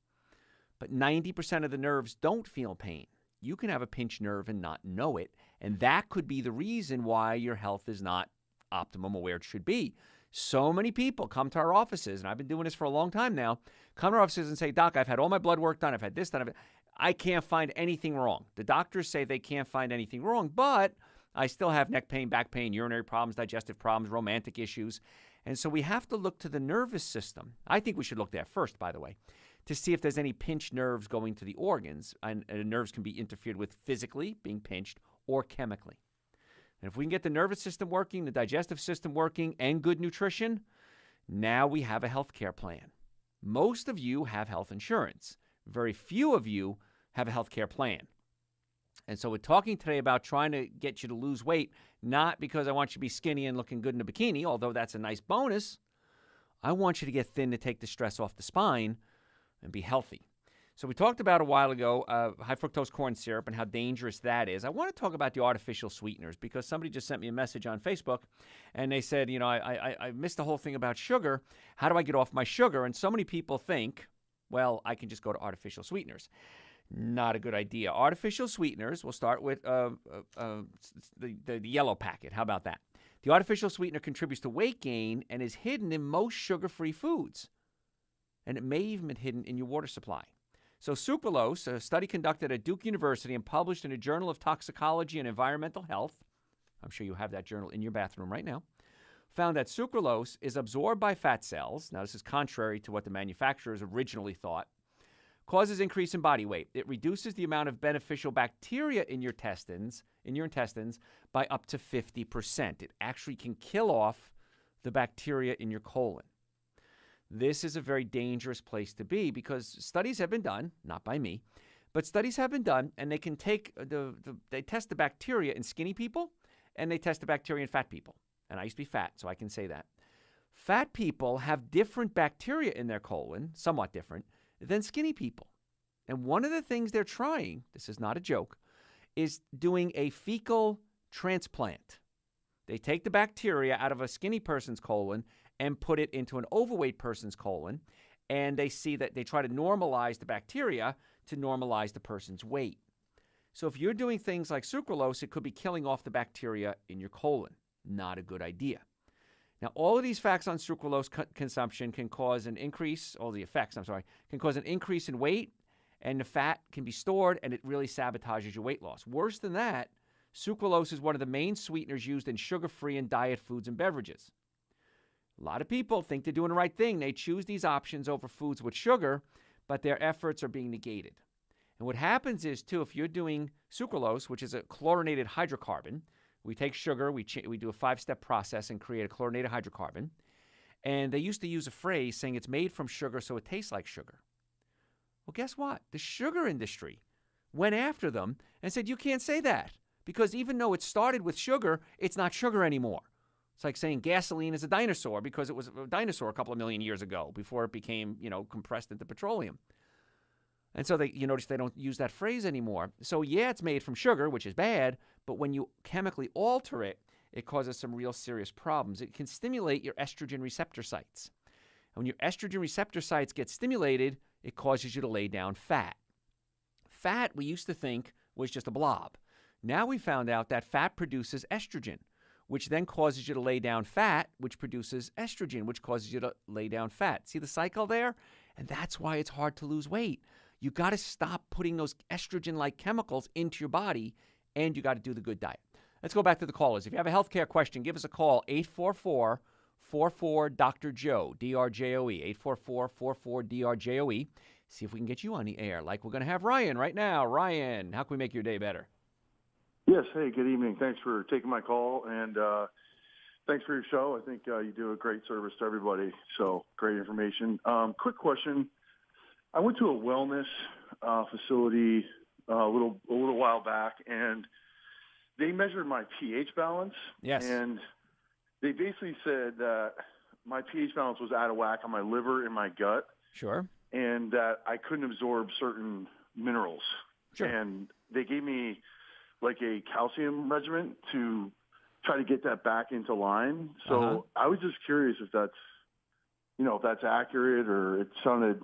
but 90% of the nerves don't feel pain. You can have a pinched nerve and not know it, and that could be the reason why your health is not optimum or where it should be. So many people come to our offices, and I've been doing this for a long time now, come to our offices and say, Doc, I've had all my blood work done, I've had this done, I can't find anything wrong. The doctors say they can't find anything wrong, but I still have neck pain, back pain, urinary problems, digestive problems, romantic issues. And so we have to look to the nervous system. I think we should look there first, by the way, to see if there's any pinched nerves going to the organs. And nerves can be interfered with physically, being pinched, or chemically. And if we can get the nervous system working, the digestive system working, and good nutrition, now we have a health care plan. Most of you have health insurance. Very few of you have a health care plan. And so we're talking today about trying to get you to lose weight, not because I want you to be skinny and looking good in a bikini, although that's a nice bonus. I want you to get thin to take the stress off the spine and be healthy. So we talked about a while ago high fructose corn syrup and how dangerous that is. I want to talk about the artificial sweeteners because somebody just sent me a message on Facebook and they said, you know, I missed the whole thing about sugar. How do I get off my sugar? And so many people think, well, I can just go to artificial sweeteners. Not a good idea. Artificial sweeteners, we'll start with the yellow packet. How about that? The artificial sweetener contributes to weight gain and is hidden in most sugar-free foods. And it may even be hidden in your water supply. So sucralose, a study conducted at Duke University and published in a Journal of Toxicology and Environmental Health, I'm sure you have that journal in your bathroom right now, found that sucralose is absorbed by fat cells. Now, this is contrary to what the manufacturers originally thought. Causes increase in body weight. It reduces the amount of beneficial bacteria in your intestines by up to 50%. It actually can kill off the bacteria in your colon. This is a very dangerous place to be because studies have been done, not by me, but studies have been done, and they can take they test the bacteria in skinny people, and they test the bacteria in fat people. And I used to be fat, so I can say that. Fat people have different bacteria in their colon, somewhat different, than skinny people. And one of the things they're trying, this is not a joke, is doing a fecal transplant. They take the bacteria out of a skinny person's colon and put it into an overweight person's colon, and they see that they try to normalize the bacteria to normalize the person's weight. So if you're doing things like sucralose, it could be killing off the bacteria in your colon. Not a good idea. Now, all of these facts on sucralose consumption can cause an increase, all the effects, I'm sorry, can cause an increase in weight, and the fat can be stored, and it really sabotages your weight loss. Worse than that, sucralose is one of the main sweeteners used in sugar-free and diet foods and beverages. A lot of people think they're doing the right thing. They choose these options over foods with sugar, but their efforts are being negated. And what happens is, too, if you're doing sucralose, which is a chlorinated hydrocarbon, we take sugar, we do a 5-step process and create a chlorinated hydrocarbon. And they used to use a phrase saying it's made from sugar so it tastes like sugar. Well, guess what? The sugar industry went after them and said, you can't say that because even though it started with sugar, it's not sugar anymore. It's like saying gasoline is a dinosaur because it was a dinosaur a couple of million years ago before it became, compressed into petroleum. And so you notice they don't use that phrase anymore. So, yeah, it's made from sugar, which is bad, but when you chemically alter it, it causes some real serious problems. It can stimulate your estrogen receptor sites. And when your estrogen receptor sites get stimulated, it causes you to lay down fat. Fat, we used to think, was just a blob. Now we found out that fat produces estrogen, which then causes you to lay down fat, which produces estrogen, which causes you to lay down fat. See the cycle there? And that's why it's hard to lose weight. You got to stop putting those estrogen-like chemicals into your body, and you got to do the good diet. Let's go back to the callers. If you have a healthcare question, give us a call, 844-44-DR-JOE, D-R-J-O-E, 844-44-DR-JOE. See if we can get you on the air, like we're going to have Ryan right now. Ryan, how can we make your day better? Yes, hey, good evening. Thanks for taking my call, and thanks for your show. I think you do a great service to everybody, so great information. Quick question. I went to a wellness facility a little while back, and they measured my pH balance. Yes. And they basically said that my pH balance was out of whack on my liver and my gut. Sure. And that I couldn't absorb certain minerals. Sure. And they gave me like a calcium regimen to try to get that back into line. So I was just curious if that's, if that's accurate, or it sounded,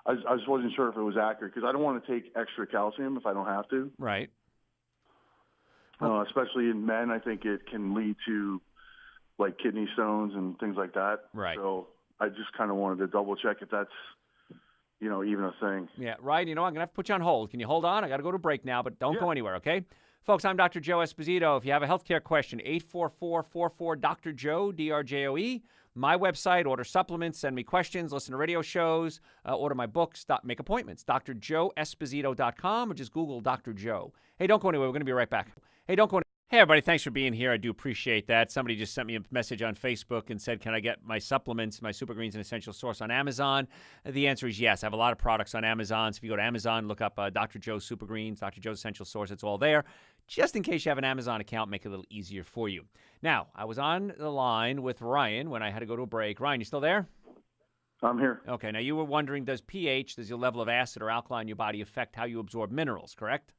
I just wasn't sure if it was accurate because I don't want to take extra calcium if I don't have to. Right. Especially in men, I think it can lead to like kidney stones and things like that. Right. So I just kind of wanted to double check if that's, even a thing. Yeah, right. I'm going to have to put you on hold. Can you hold on? I got to go to break now, but don't go anywhere, okay? Folks, I'm Dr. Joe Esposito. If you have a healthcare question, 844-44-DR-JOE, D-R-J-O-E. My website, order supplements, send me questions, listen to radio shows, order my books, make appointments. drjoeesposito.com, or just Google Dr. Joe. Hey, don't go anywhere. We're going to be right back. Hey, don't go anywhere. Hey, everybody, thanks for being here. I do appreciate that. Somebody just sent me a message on Facebook and said, can I get my supplements, my Super Greens and Essential Source on Amazon? The answer is yes. I have a lot of products on Amazon. So if you go to Amazon, look up Dr. Joe's Super Greens, Dr. Joe's Essential Source, it's all there. Just in case you have an Amazon account, make it a little easier for you. Now, I was on the line with Ryan when I had to go to a break. Ryan, you still there? I'm here. Okay. Now, you were wondering, does your level of acid or alkali in your body affect how you absorb minerals, correct?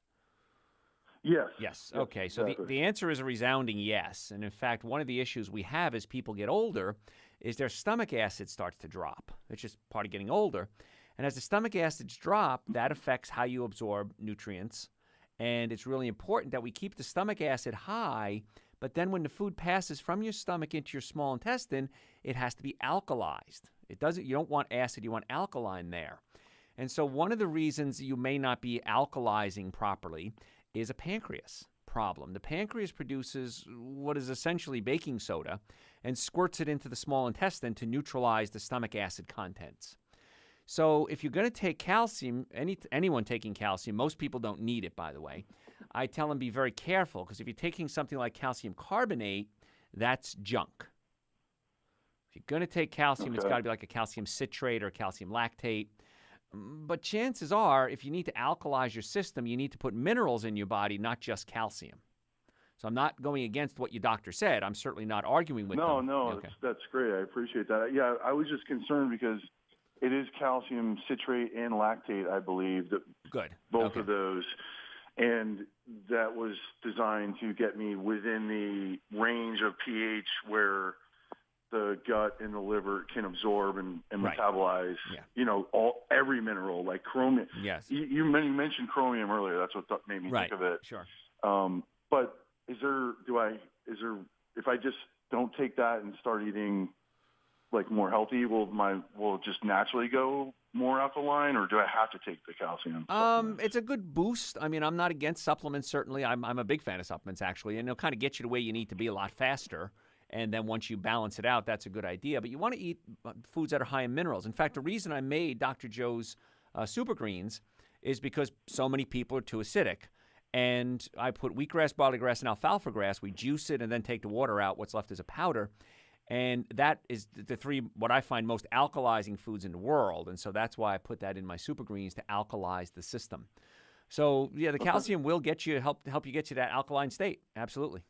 Yes. Yes. Okay. So exactly. the answer is a resounding yes. And in fact, one of the issues we have as people get older is their stomach acid starts to drop. It's just part of getting older. And as the stomach acids drop, that affects how you absorb nutrients. And it's really important that we keep the stomach acid high, but then when the food passes from your stomach into your small intestine, it has to be alkalized. You don't want acid, you want alkaline there. And so one of the reasons you may not be alkalizing properly is a pancreas problem. The pancreas produces what is essentially baking soda and squirts it into the small intestine to neutralize the stomach acid contents. So if you're going to take calcium, anyone taking calcium, most people don't need it, by the way, I tell them be very careful because if you're taking something like calcium carbonate, that's junk. If you're going to take calcium, It's got to be like a calcium citrate or calcium lactate. But chances are, if you need to alkalize your system, you need to put minerals in your body, not just calcium. So I'm not going against what your doctor said. I'm certainly not arguing with them. No, okay. That's great. I appreciate that. Yeah, I was just concerned because it is calcium citrate and lactate, I believe. Good. Both of those. And that was designed to get me within the range of pH where the gut and the liver can absorb and metabolize, every mineral like chromium. Yes. You mentioned chromium earlier. That's what made me think of it. Sure. But if I just don't take that and start eating like more healthy, will it just naturally go more alkaline, or do I have to take the calcium supplements? It's a good boost. I mean, I'm not against supplements, certainly. I'm a big fan of supplements, actually, and they'll kind of get you to where you need to be a lot faster. And then once you balance it out, that's a good idea. But you want to eat foods that are high in minerals. In fact, the reason I made Dr. Joe's Super Greens is because so many people are too acidic. And I put wheatgrass, barley grass, and alfalfa grass. We juice it and then take the water out. What's left is a powder. And that is the three, what I find most alkalizing foods in the world. And so that's why I put that in my Super Greens to alkalize the system. So, yeah, the calcium will get you, help you get to that alkaline state. Absolutely.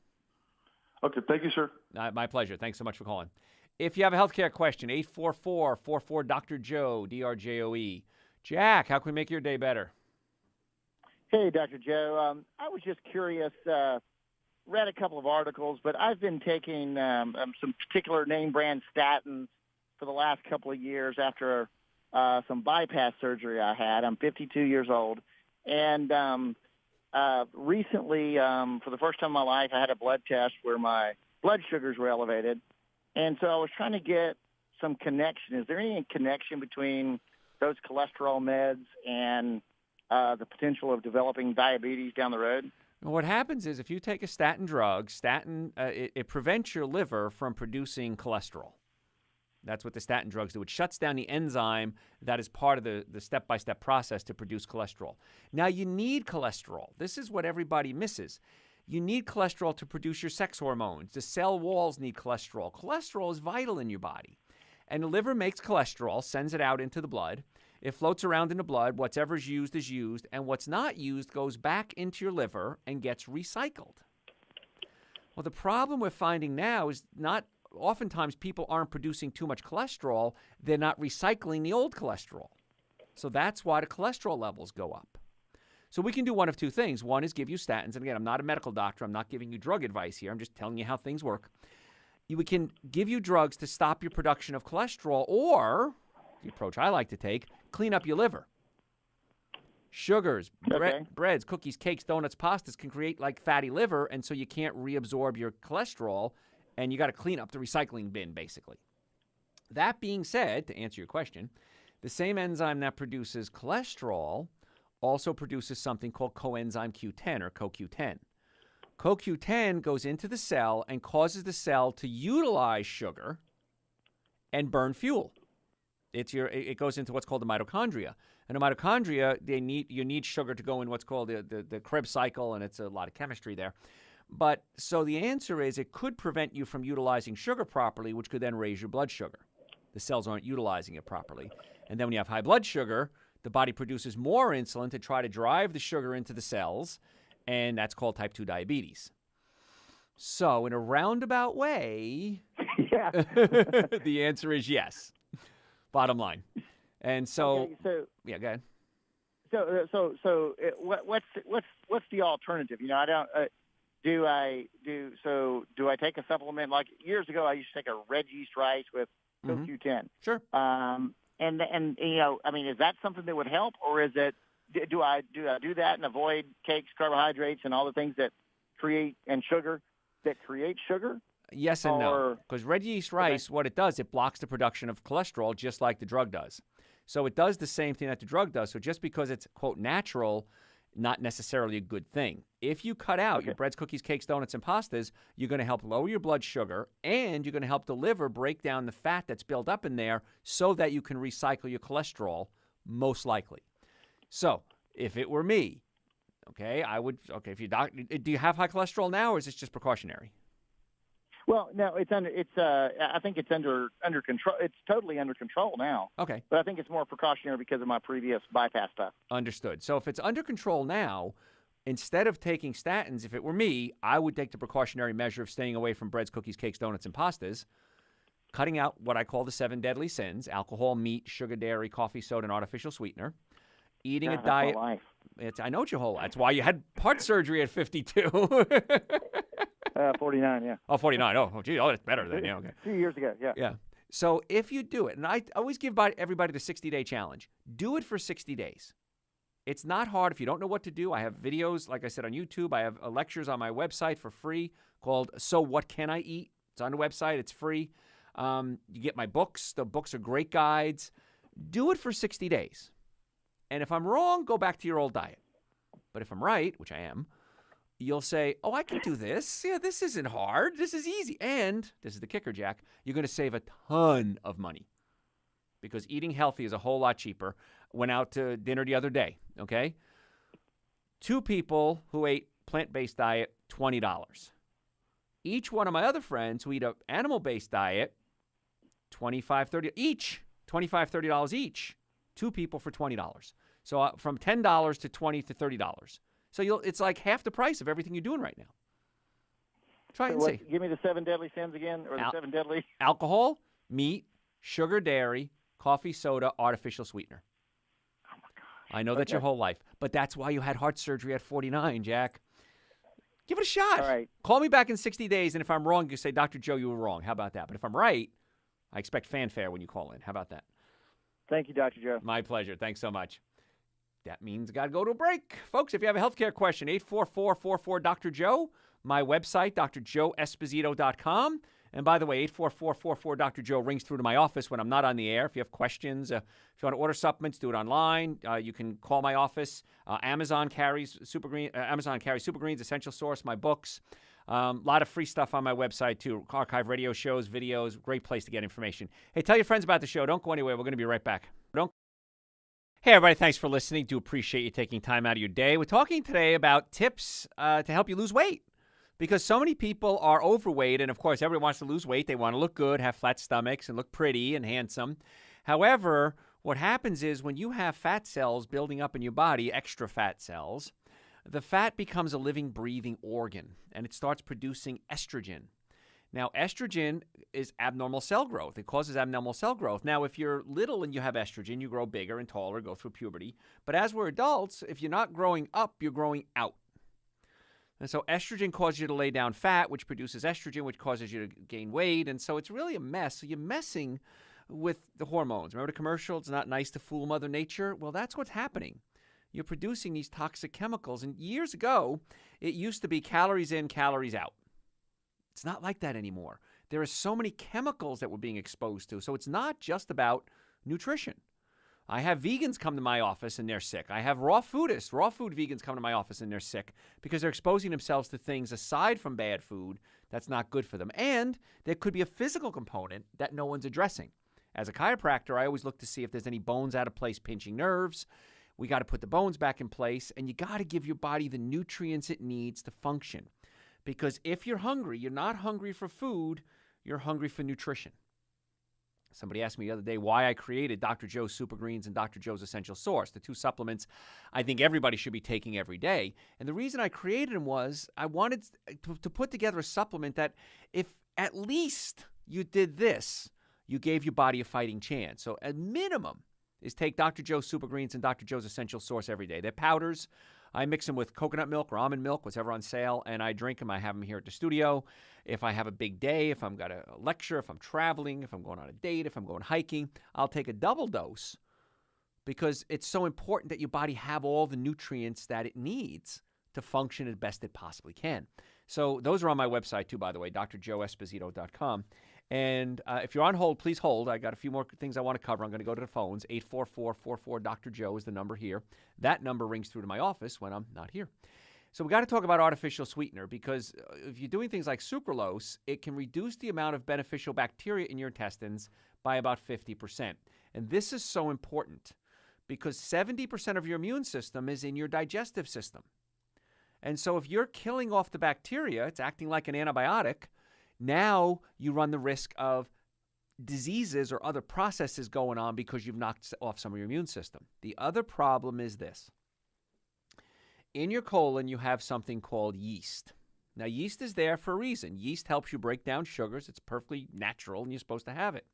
Okay, thank you, sir. My pleasure. Thanks so much for calling. If you have a healthcare question, 844-44-Dr. Joe, DRJOE. Jack, how can we make your day better? Hey, Dr. Joe. I was just curious, read a couple of articles, but I've been taking some particular name brand statins for the last couple of years after some bypass surgery I had. I'm 52 years old. And recently, for the first time in my life, I had a blood test where my blood sugars were elevated. And so I was trying to get some connection. Is there any connection between those cholesterol meds and the potential of developing diabetes down the road? What happens is if you take a statin drug, it prevents your liver from producing cholesterol. That's what the statin drugs do. It shuts down the enzyme that is part of the step-by-step process to produce cholesterol. Now, you need cholesterol. This is what everybody misses. You need cholesterol to produce your sex hormones. The cell walls need cholesterol. Cholesterol is vital in your body. And the liver makes cholesterol, sends it out into the blood. It floats around in the blood. Whatever's used is used. And what's not used goes back into your liver and gets recycled. Well, the problem we're finding now is oftentimes people aren't producing too much cholesterol. They're not recycling the old cholesterol. So that's why the cholesterol levels go up. So we can do one of two things. One is give you statins. And again, I'm not a medical doctor. I'm not giving you drug advice here. I'm just telling you how things work. We can give you drugs to stop your production of cholesterol, or the approach I like to take, clean up your liver. Sugars, breads, cookies, cakes, donuts, pastas can create like fatty liver, and so you can't reabsorb your cholesterol, and you got to clean up the recycling bin, basically. That being said, to answer your question, the same enzyme that produces cholesterol also produces something called coenzyme Q10 or CoQ10. CoQ10 goes into the cell and causes the cell to utilize sugar and burn fuel. It goes into what's called the mitochondria. And the mitochondria, you need sugar to go in what's called the Krebs cycle, and it's a lot of chemistry there. But so the answer is it could prevent you from utilizing sugar properly, which could then raise your blood sugar. The cells aren't utilizing it properly. And then when you have high blood sugar, the body produces more insulin to try to drive the sugar into the cells, and that's called type 2 diabetes. So in a roundabout way, Yeah. the answer is yes. Bottom line. And so, yeah, go ahead. So what's the alternative? You know, I don't. Do I take a supplement? Like years ago, I used to take a red yeast rice with CoQ10. Sure. And you know, I mean, is that something that would help, or is it? Do I do that and avoid cakes, carbohydrates, and all the things that create sugar? Yes and no. Because red yeast rice, what it does, it blocks the production of cholesterol just like the drug does. So it does the same thing that the drug does. So just because it's, quote, natural, not necessarily a good thing. If you cut out your breads, cookies, cakes, donuts, and pastas, you're going to help lower your blood sugar, and you're going to help the liver break down the fat that's built up in there so that you can recycle your cholesterol, most likely. So if it were me, if you do you have high cholesterol now, or is this just precautionary? Well, no, I think it's under control. It's totally under control now. Okay. But I think it's more precautionary because of my previous bypass stuff. Understood. So if it's under control now, instead of taking statins, if it were me, I would take the precautionary measure of staying away from breads, cookies, cakes, donuts, and pastas, cutting out what I call the 7 deadly sins: alcohol, meat, sugar, dairy, coffee, soda, and artificial sweetener. Eating a diet. My life. I know it's your whole life. That's why you had heart surgery at 52. 49, yeah. Oh, 49. Oh, gee. Oh, that's better than, yeah, okay. 2 years ago, yeah. Yeah. So if you do it, and I always give everybody the 60-day challenge, do it for 60 days. It's not hard. If you don't know what to do, I have videos, like I said, on YouTube. I have lectures on my website for free called So What Can I Eat? It's on the website. It's free. You get my books. The books are great guides. Do it for 60 days. And if I'm wrong, go back to your old diet. But if I'm right, which I am, you'll say, oh, I can do this. Yeah, this isn't hard. This is easy. And this is the kicker, Jack. You're going to save a ton of money because eating healthy is a whole lot cheaper. Went out to dinner the other day, okay? 2 people who ate plant-based diet, $20. Each one of my other friends who eat an animal-based diet, $25, $30 each. $25, $30 each. 2 people for $20. So from $10 to $20 to $30. So it's like half the price of everything you're doing right now. Try it and see. Give me the 7 deadly sins again, or the 7 deadly. Alcohol, meat, sugar, dairy, coffee, soda, artificial sweetener. Oh, my gosh. I know that's your whole life, but that's why you had heart surgery at 49, Jack. Give it a shot. All right. Call me back in 60 days, and if I'm wrong, you say, Dr. Joe, you were wrong. How about that? But if I'm right, I expect fanfare when you call in. How about that? Thank you, Dr. Joe. My pleasure. Thanks so much. That means got to go to a break. Folks, if you have a healthcare question, 844-44-Dr. Joe. My website, drjoeesposito.com. And by the way, 844-44-Dr. Joe rings through to my office when I'm not on the air. If you have questions, if you want to order supplements, do it online. You can call my office. Amazon carries Super Greens, Essential Source, my books. A lot of free stuff on my website, too. Archive radio shows, videos. Great place to get information. Hey, tell your friends about the show. Don't go anywhere. We're going to be right back. Hey, everybody. Thanks for listening. Do appreciate you taking time out of your day. We're talking today about tips to help you lose weight. Because so many people are overweight, and of course, everyone wants to lose weight. They want to look good, have flat stomachs, and look pretty and handsome. However, what happens is when you have fat cells building up in your body, extra fat cells, the fat becomes a living, breathing organ, and it starts producing estrogen. Now, estrogen is abnormal cell growth. It causes abnormal cell growth. Now, if you're little and you have estrogen, you grow bigger and taller, go through puberty. But as we're adults, if you're not growing up, you're growing out. And so estrogen causes you to lay down fat, which produces estrogen, which causes you to gain weight. And so it's really a mess. So you're messing with the hormones. Remember the commercial? It's not nice to fool Mother Nature. Well, that's what's happening. You're producing these toxic chemicals. And years ago, it used to be calories in, calories out. It's not like that anymore. There are so many chemicals that we're being exposed to. So it's not just about nutrition. I have vegans come to my office and they're sick. I have raw food vegans come to my office and they're sick because they're exposing themselves to things aside from bad food that's not good for them. And there could be a physical component that no one's addressing. As a chiropractor, I always look to see if there's any bones out of place pinching nerves. We got to put the bones back in place, and you got to give your body the nutrients it needs to function. Because if you're hungry, you're not hungry for food, you're hungry for nutrition. Somebody asked me the other day why I created Dr. Joe's Super Greens and Dr. Joe's Essential Source, the 2 supplements I think everybody should be taking every day. And the reason I created them was I wanted to put together a supplement that if at least you did this, you gave your body a fighting chance. So at minimum is take Dr. Joe's Super Greens and Dr. Joe's Essential Source every day. They're powders. I mix them with coconut milk or almond milk, whatever on sale, and I drink them. I have them here at the studio. If I have a big day, if I'm got a lecture, if I'm traveling, if I'm going on a date, if I'm going hiking, I'll take a double dose because it's so important that your body have all the nutrients that it needs to function as best it possibly can. So those are on my website too, by the way, drjoeesposito.com. And if you're on hold, please hold. I got a few more things I want to cover. I'm going to go to the phones. 844-44-Dr. Joe is the number here. That number rings through to my office when I'm not here. So we got to talk about artificial sweetener because if you're doing things like sucralose, it can reduce the amount of beneficial bacteria in your intestines by about 50%. And this is so important because 70% of your immune system is in your digestive system. And so if you're killing off the bacteria, it's acting like an antibiotic. Now you run the risk of diseases or other processes going on because you've knocked off some of your immune system. The other problem is this. In your colon, you have something called yeast. Now, yeast is there for a reason. Yeast helps you break down sugars. It's perfectly natural, and you're supposed to have it.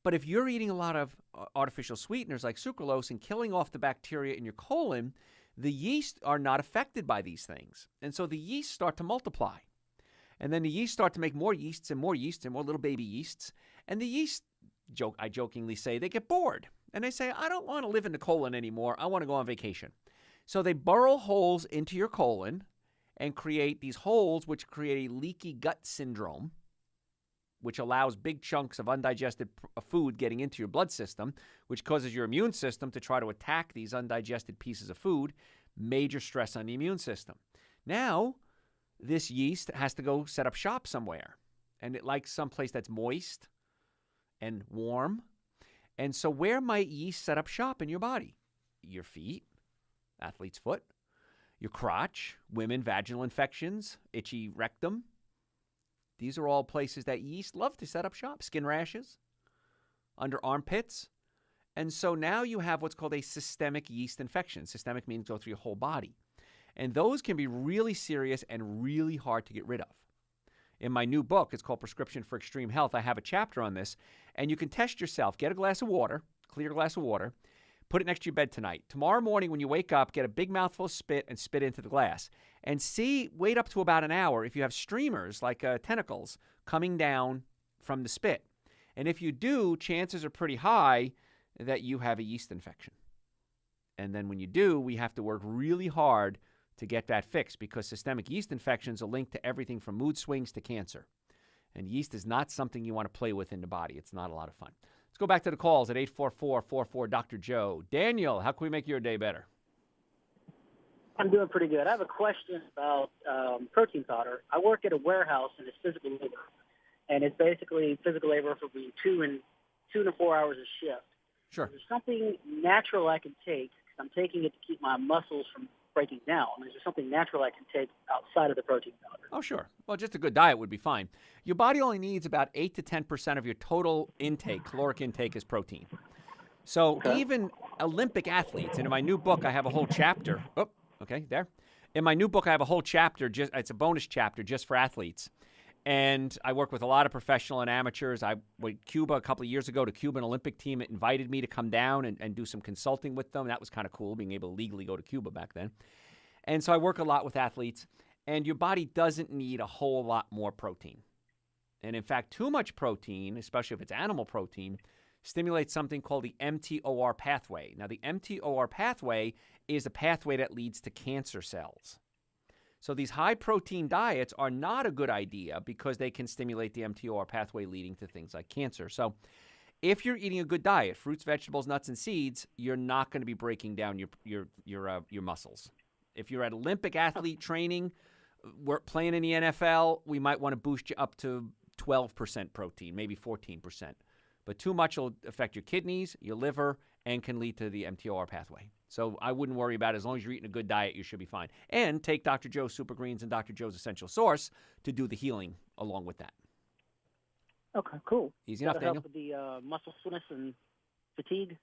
But if you're eating a lot of artificial sweeteners like sucralose and killing off the bacteria in your colon, the yeast are not affected by these things. And so the yeast start to multiply. And then the yeast start to make more yeasts and more little baby yeasts. And the yeast, I jokingly say, they get bored. And they say, I don't want to live in the colon anymore. I want to go on vacation. So they burrow holes into your colon and create these holes which create a leaky gut syndrome. which allows big chunks of undigested food getting into your blood system, which causes your immune system to try to attack these undigested pieces of food. Major stress on the immune system. Now, this yeast has to go set up shop somewhere, and it likes someplace that's moist and warm. And so where might yeast set up shop in your body? Your feet, athlete's foot, your crotch, women, vaginal infections, itchy rectum. These are all places that yeast love to set up shop. Skin rashes, under armpits. And so now you have what's called a systemic yeast infection. Systemic means go through your whole body. And those can be really serious and really hard to get rid of. In my new book, it's called Prescription for Extreme Health, I have a chapter on this. And you can test yourself. Get a glass of water, clear glass of water, put it next to your bed tonight. Tomorrow morning when you wake up, get a big mouthful of spit and spit into the glass. And wait up to about an hour if you have streamers like tentacles coming down from the spit. And if you do, chances are pretty high that you have a yeast infection. And then when you do, we have to work really hard to get that fixed because systemic yeast infections are linked to everything from mood swings to cancer. And yeast is not something you want to play with in the body. It's not a lot of fun. Let's go back to the calls at 844-44-Dr. Daniel, how can we make your day better? I'm doing pretty good. I have a question about protein powder. I work at a warehouse and it's physical labor. And it's basically physical labor for between 2 and 4 hours a shift. Sure. Is there something natural I can take? Because I'm taking it to keep my muscles from breaking down. Is there something natural I can take outside of the protein powder? Oh, sure. Well, just a good diet would be fine. Your body only needs about 8 to 10% of your total intake, caloric intake, is protein. So even Olympic athletes, and in my new book, I have a whole chapter. Oh, okay, there. In my new book, I have a whole chapter. It's a bonus chapter just for athletes. And I work with a lot of professional and amateurs. I went to Cuba a couple of years ago. The Cuban Olympic team invited me to come down and do some consulting with them. That was kind of cool, being able to legally go to Cuba back then. And so I work a lot with athletes. And your body doesn't need a whole lot more protein. And in fact, too much protein, especially if it's animal protein, stimulates something called the mTOR pathway. Now, the mTOR pathway is a pathway that leads to cancer cells. So these high-protein diets are not a good idea because they can stimulate the mTOR pathway leading to things like cancer. if you're eating a good diet, fruits, vegetables, nuts, and seeds, you're not going to be breaking down your muscles. If you're at Olympic athlete training, we're playing in the NFL, we might want to boost you up to 12% protein, maybe 14%. But too much will affect your kidneys, your liver, and can lead to the mTOR pathway. So I wouldn't worry about it. As long as you're eating a good diet, you should be fine. And take Dr. Joe's Super Greens and Dr. Joe's Essential Source to do the healing along with that. Okay, cool. Easy enough, Daniel. Help with the muscle soreness and fatigue?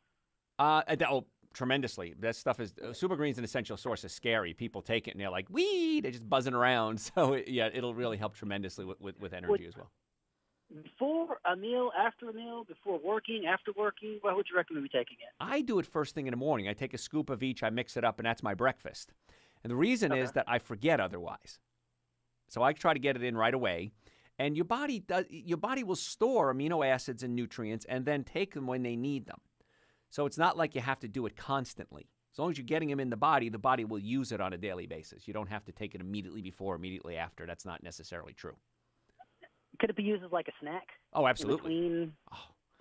Tremendously. That stuff is Super Greens and Essential Source is scary. People take it and they're like, wee, they're just buzzing around. So it'll really help tremendously with energy as well. Before a meal, after a meal, before working, after working, what would you recommend me taking it? I do it first thing in the morning. I take a scoop of each, I mix it up, and that's my breakfast. And the reason is that I forget otherwise. So I try to get it in right away. And your body will store amino acids and nutrients and then take them when they need them. So it's not like you have to do it constantly. As long as you're getting them in the body will use it on a daily basis. You don't have to take it immediately before, immediately after. That's not necessarily true. Could it be used as like a snack? Oh, absolutely.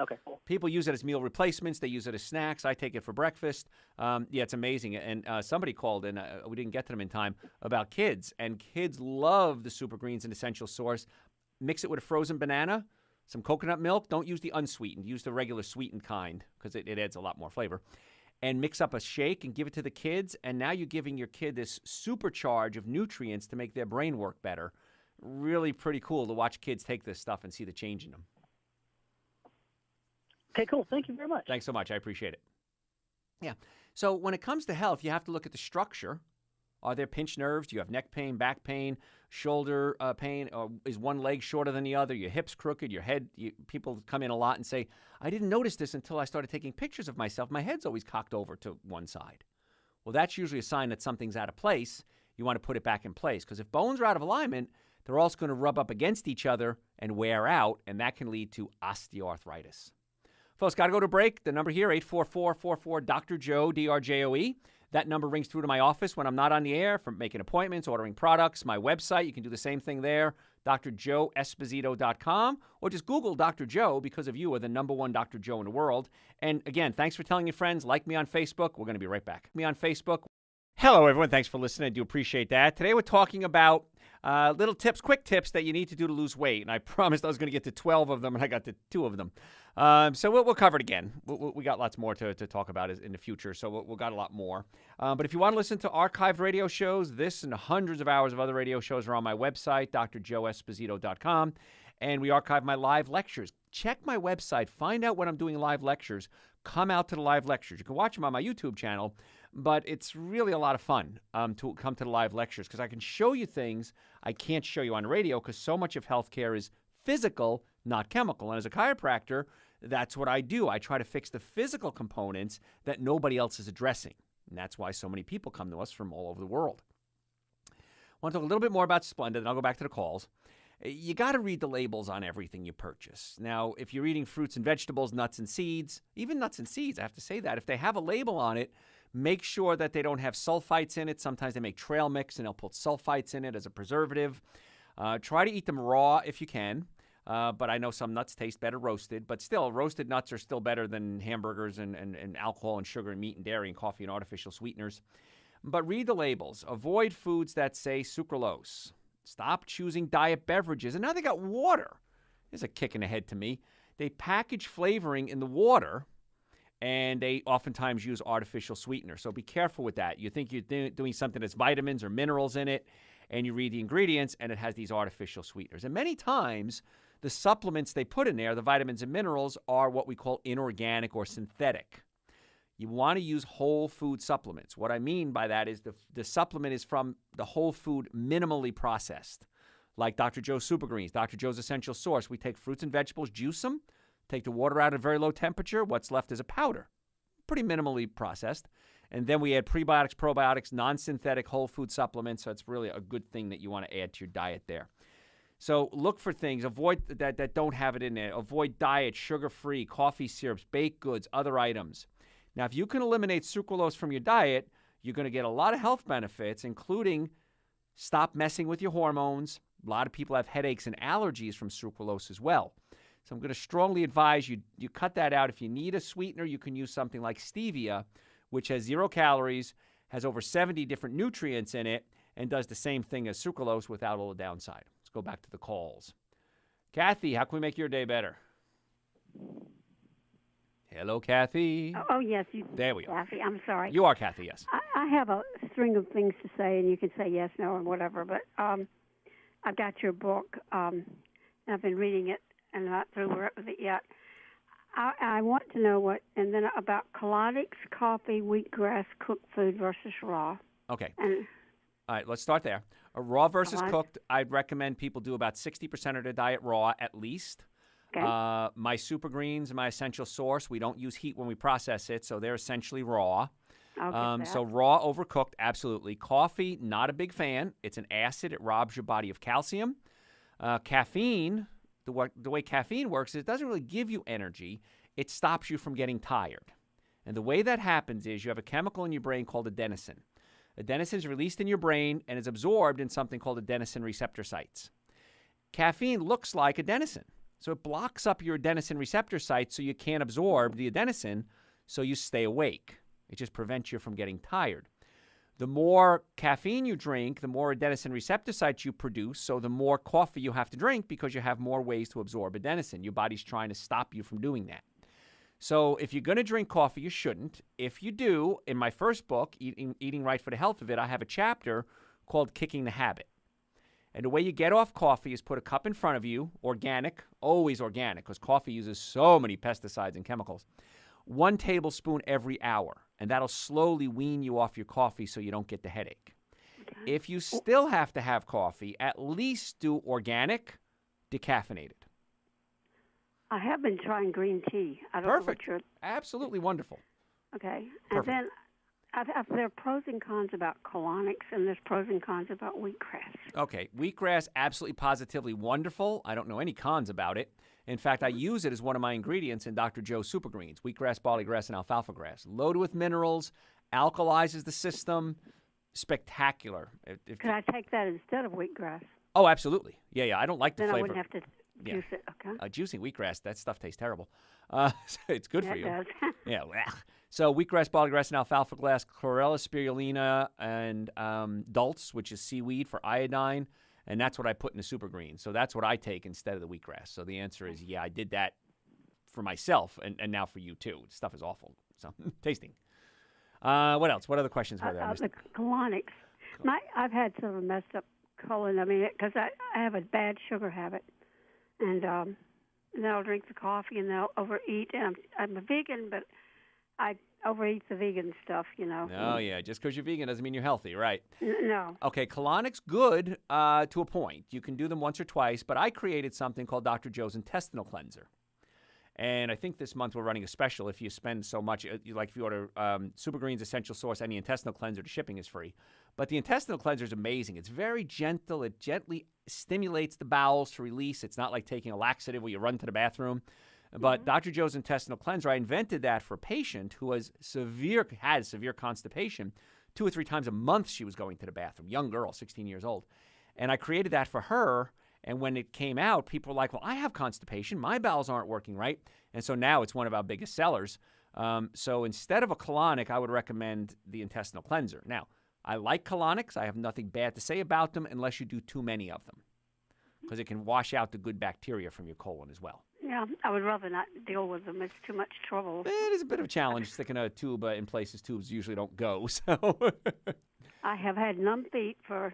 Okay, cool. People use it as meal replacements. They use it as snacks. I take it for breakfast. It's amazing. And somebody called, and we didn't get to them in time, about kids. And kids love the Super Greens and Essential Source. Mix it with a frozen banana, some coconut milk. Don't use the unsweetened. Use the regular sweetened kind because it adds a lot more flavor. And mix up a shake and give it to the kids. And now you're giving your kid this supercharge of nutrients to make their brain work better. Really pretty cool to watch kids take this stuff and see the change in them. Okay, cool. Thank you very much. Thanks so much. I appreciate it. Yeah. So when it comes to health, you have to look at the structure. Are there pinched nerves? Do you have neck pain, back pain, shoulder pain? Or is one leg shorter than the other? Your hips crooked, your head. People come in a lot and say, I didn't notice this until I started taking pictures of myself. My head's always cocked over to one side. Well, that's usually a sign that something's out of place. You want to put it back in place because if bones are out of alignment, they're also going to rub up against each other and wear out, and that can lead to osteoarthritis. Folks, got to go to break. The number here, 844-44-Dr. Joe, D-R-J-O-E. That number rings through to my office when I'm not on the air for making appointments, ordering products. My website, you can do the same thing there, drjoeesposito.com, or just Google Dr. Joe because of you are the number one Dr. Joe in the world. And again, thanks for telling your friends. Like me on Facebook. We're going to be right back. Me on Facebook. Hello, everyone. Thanks for listening. I do appreciate that. Today we're talking about little tips, quick tips that you need to do to lose weight. And I promised I was going to get to 12 of them, and I got to 2 of them. So we'll cover it again. We got lots more to talk about in the future, so we'll got a lot more. But if you want to listen to archived radio shows, this and hundreds of hours of other radio shows are on my website, drjoeesposito.com. And we archive my live lectures. Check my website. Find out when I'm doing live lectures. Come out to the live lectures. You can watch them on my YouTube channel, but it's really a lot of fun to come to the live lectures because I can show you things I can't show you on radio because so much of healthcare is physical, not chemical. And as a chiropractor, that's what I do. I try to fix the physical components that nobody else is addressing. And that's why so many people come to us from all over the world. I want to talk a little bit more about Splenda, then I'll go back to the calls. You got to read the labels on everything you purchase. Now, if you're eating fruits and vegetables, nuts and seeds, even nuts and seeds, I have to say that, if they have a label on it, make sure that they don't have sulfites in it. Sometimes they make trail mix and they'll put sulfites in it as a preservative. Try to eat them raw if you can. But I know some nuts taste better roasted. But still, roasted nuts are still better than hamburgers and alcohol and sugar and meat and dairy and coffee and artificial sweeteners. But read the labels. Avoid foods that say sucralose. Stop choosing diet beverages. And now they got water. There's a kick in the head to me. They package flavoring in the water, and they oftentimes use artificial sweetener. So be careful with that. You think you're doing something that's vitamins or minerals in it, and you read the ingredients, and it has these artificial sweeteners. And many times, the supplements they put in there, the vitamins and minerals, are what we call inorganic or synthetic. You want to use whole food supplements. What I mean by that is the supplement is from the whole food minimally processed, like Dr. Joe's Super Greens, Dr. Joe's Essential Source. We take fruits and vegetables, juice them, take the water out at a very low temperature. What's left is a powder, pretty minimally processed. And then we add prebiotics, probiotics, non-synthetic whole food supplements. So it's really a good thing that you want to add to your diet there. So look for things. Avoid that don't have it in there. Avoid diet, sugar-free, coffee syrups, baked goods, other items. Now, if you can eliminate sucralose from your diet, you're going to get a lot of health benefits, including stop messing with your hormones. A lot of people have headaches and allergies from sucralose as well. So I'm going to strongly advise you cut that out. If you need a sweetener, you can use something like stevia, which has 0 calories, has over 70 different nutrients in it, and does the same thing as sucralose without all the downside. Let's go back to the calls. Kathy, how can we make your day better? Hello, Kathy. Oh, yes. There we are. Kathy, I'm sorry. You are Kathy, yes. I have a string of things to say, and you can say yes, no, or whatever. But I've got your book, and I've been reading it, and not through with it yet. I want to know and then about colonics, coffee, wheatgrass, cooked food versus raw. Okay. And all right, let's start there. A raw versus cooked, I'd recommend people do about 60% of their diet raw at least. Okay. My Super Greens, my Essential Source, we don't use heat when we process it, so they're essentially raw. So raw, overcooked, absolutely. Coffee, not a big fan. It's an acid. It robs your body of calcium. Caffeine, the way caffeine works is it doesn't really give you energy. It stops you from getting tired. And the way that happens is you have a chemical in your brain called adenosine. Adenosine is released in your brain and is absorbed in something called adenosine receptor sites. Caffeine looks like adenosine. So it blocks up your adenosine receptor sites so you can't absorb the adenosine, so you stay awake. It just prevents you from getting tired. The more caffeine you drink, the more adenosine receptor sites you produce, so the more coffee you have to drink because you have more ways to absorb adenosine. Your body's trying to stop you from doing that. So if you're going to drink coffee, you shouldn't. If you do, in my first book, Eating Right for the Health of It, I have a chapter called Kicking the Habit. And the way you get off coffee is put a cup in front of you, organic, always organic, because coffee uses so many pesticides and chemicals. 1 tablespoon every hour, and that'll slowly wean you off your coffee so you don't get the headache. Okay. If you still have to have coffee, at least do organic, decaffeinated. I have been trying green tea. I don't Perfect. know what Absolutely wonderful. Okay. Perfect. And then there are pros and cons about colonics, and there's pros and cons about wheatgrass. Okay. Wheatgrass, absolutely positively wonderful. I don't know any cons about it. In fact, I use it as one of my ingredients in Dr. Joe's Super Greens, wheatgrass, barley grass, and alfalfa grass. Loaded with minerals, alkalizes the system. Spectacular. Could I take that instead of wheatgrass? Oh, absolutely. Yeah. I don't like the then flavor. I wouldn't have to juice it. Okay. Juicing wheatgrass, that stuff tastes terrible. It's good for you. It does. Yeah. So wheatgrass, barley grass, and alfalfa grass, chlorella spirulina, and dulse, which is seaweed for iodine, and that's what I put in the super green. So that's what I take instead of the wheatgrass. So the answer is, yeah, I did that for myself, and now for you too. Stuff is awful. So tasting. What else? What other questions were there? The colonics. I've had sort of a messed up colon. I mean, because I have a bad sugar habit, and then I'll drink the coffee and then I'll overeat. And I'm a vegan, but I overeat the vegan stuff, you know. Oh, yeah. Just because you're vegan doesn't mean you're healthy, right? No. Okay, colonics, good to a point. You can do them once or twice, but I created something called Dr. Joe's Intestinal Cleanser. And I think this month we're running a special. If you spend so much, like if you order Super Greens Essential Source and the Intestinal Cleanser, the shipping is free. But the Intestinal Cleanser is amazing. It's very gentle. It gently stimulates the bowels to release. It's not like taking a laxative where you run to the bathroom. But Dr. Joe's Intestinal Cleanser, I invented that for a patient who had severe constipation. 2 or 3 times a month she was going to the bathroom. Young girl, 16 years old. And I created that for her. And when it came out, people were like, well, I have constipation. My bowels aren't working right. And so now it's one of our biggest sellers. So instead of a colonic, I would recommend the intestinal cleanser. Now, I like colonics. I have nothing bad to say about them unless you do too many of them, because it can wash out the good bacteria from your colon as well. Yeah, I would rather not deal with them. It's too much trouble. It is a bit of a challenge sticking a tube in places tubes usually don't go. So I have had numb feet for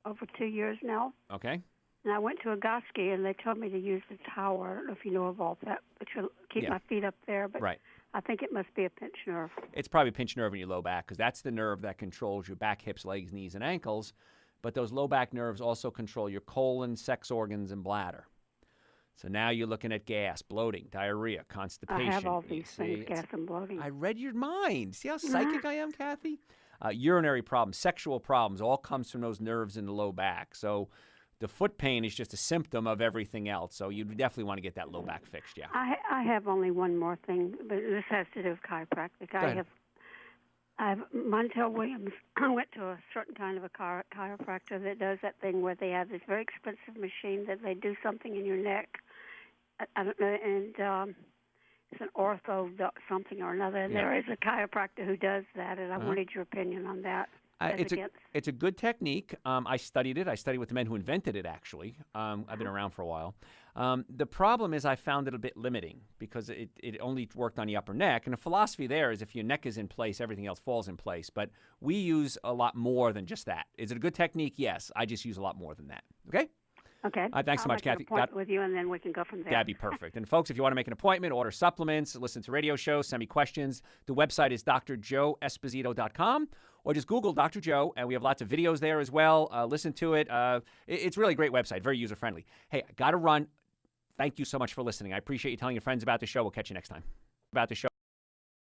over 2 years now. Okay. And I went to a Goski, and they told me to use the tower. I don't know if you know of all that, which will keep my feet up there. But right. I think it must be a pinched nerve. It's probably a pinched nerve in your low back, because that's the nerve that controls your back, hips, legs, knees, and ankles. But those low back nerves also control your colon, sex organs, and bladder. So now you're looking at gas, bloating, diarrhea, constipation. I have all these things, gas and bloating. I read your mind. See how psychic I am, Kathy? Urinary problems, sexual problems, all comes from those nerves in the low back. So the foot pain is just a symptom of everything else. So you definitely want to get that low back fixed, yeah. I have only one more thing, but this has to do with chiropractic. I have Montel Williams. I went to a certain kind of a chiropractor that does that thing where they have this very expensive machine that they do something in your neck. I don't know, and it's an ortho something or another. And there is a chiropractor who does that, and I wanted your opinion on that. It's a good technique. I studied it. I studied with the men who invented it, actually. I've been around for a while. The problem is I found it a bit limiting because it only worked on the upper neck. And the philosophy there is if your neck is in place, everything else falls in place. But we use a lot more than just that. Is it a good technique? Yes. I just use a lot more than that. Okay? Okay. Thanks so much, Kathy. I'll make an appointment with you, and then we can go from there. That'd be perfect. And, folks, if you want to make an appointment, order supplements, listen to radio shows, send me questions, the website is drjoeesposito.com, or just Google Dr. Joe, and we have lots of videos there as well. Listen to it. It's really a great website, very user-friendly. Hey, I got to run. Thank you so much for listening. I appreciate you telling your friends about the show. We'll catch you next time. About the show.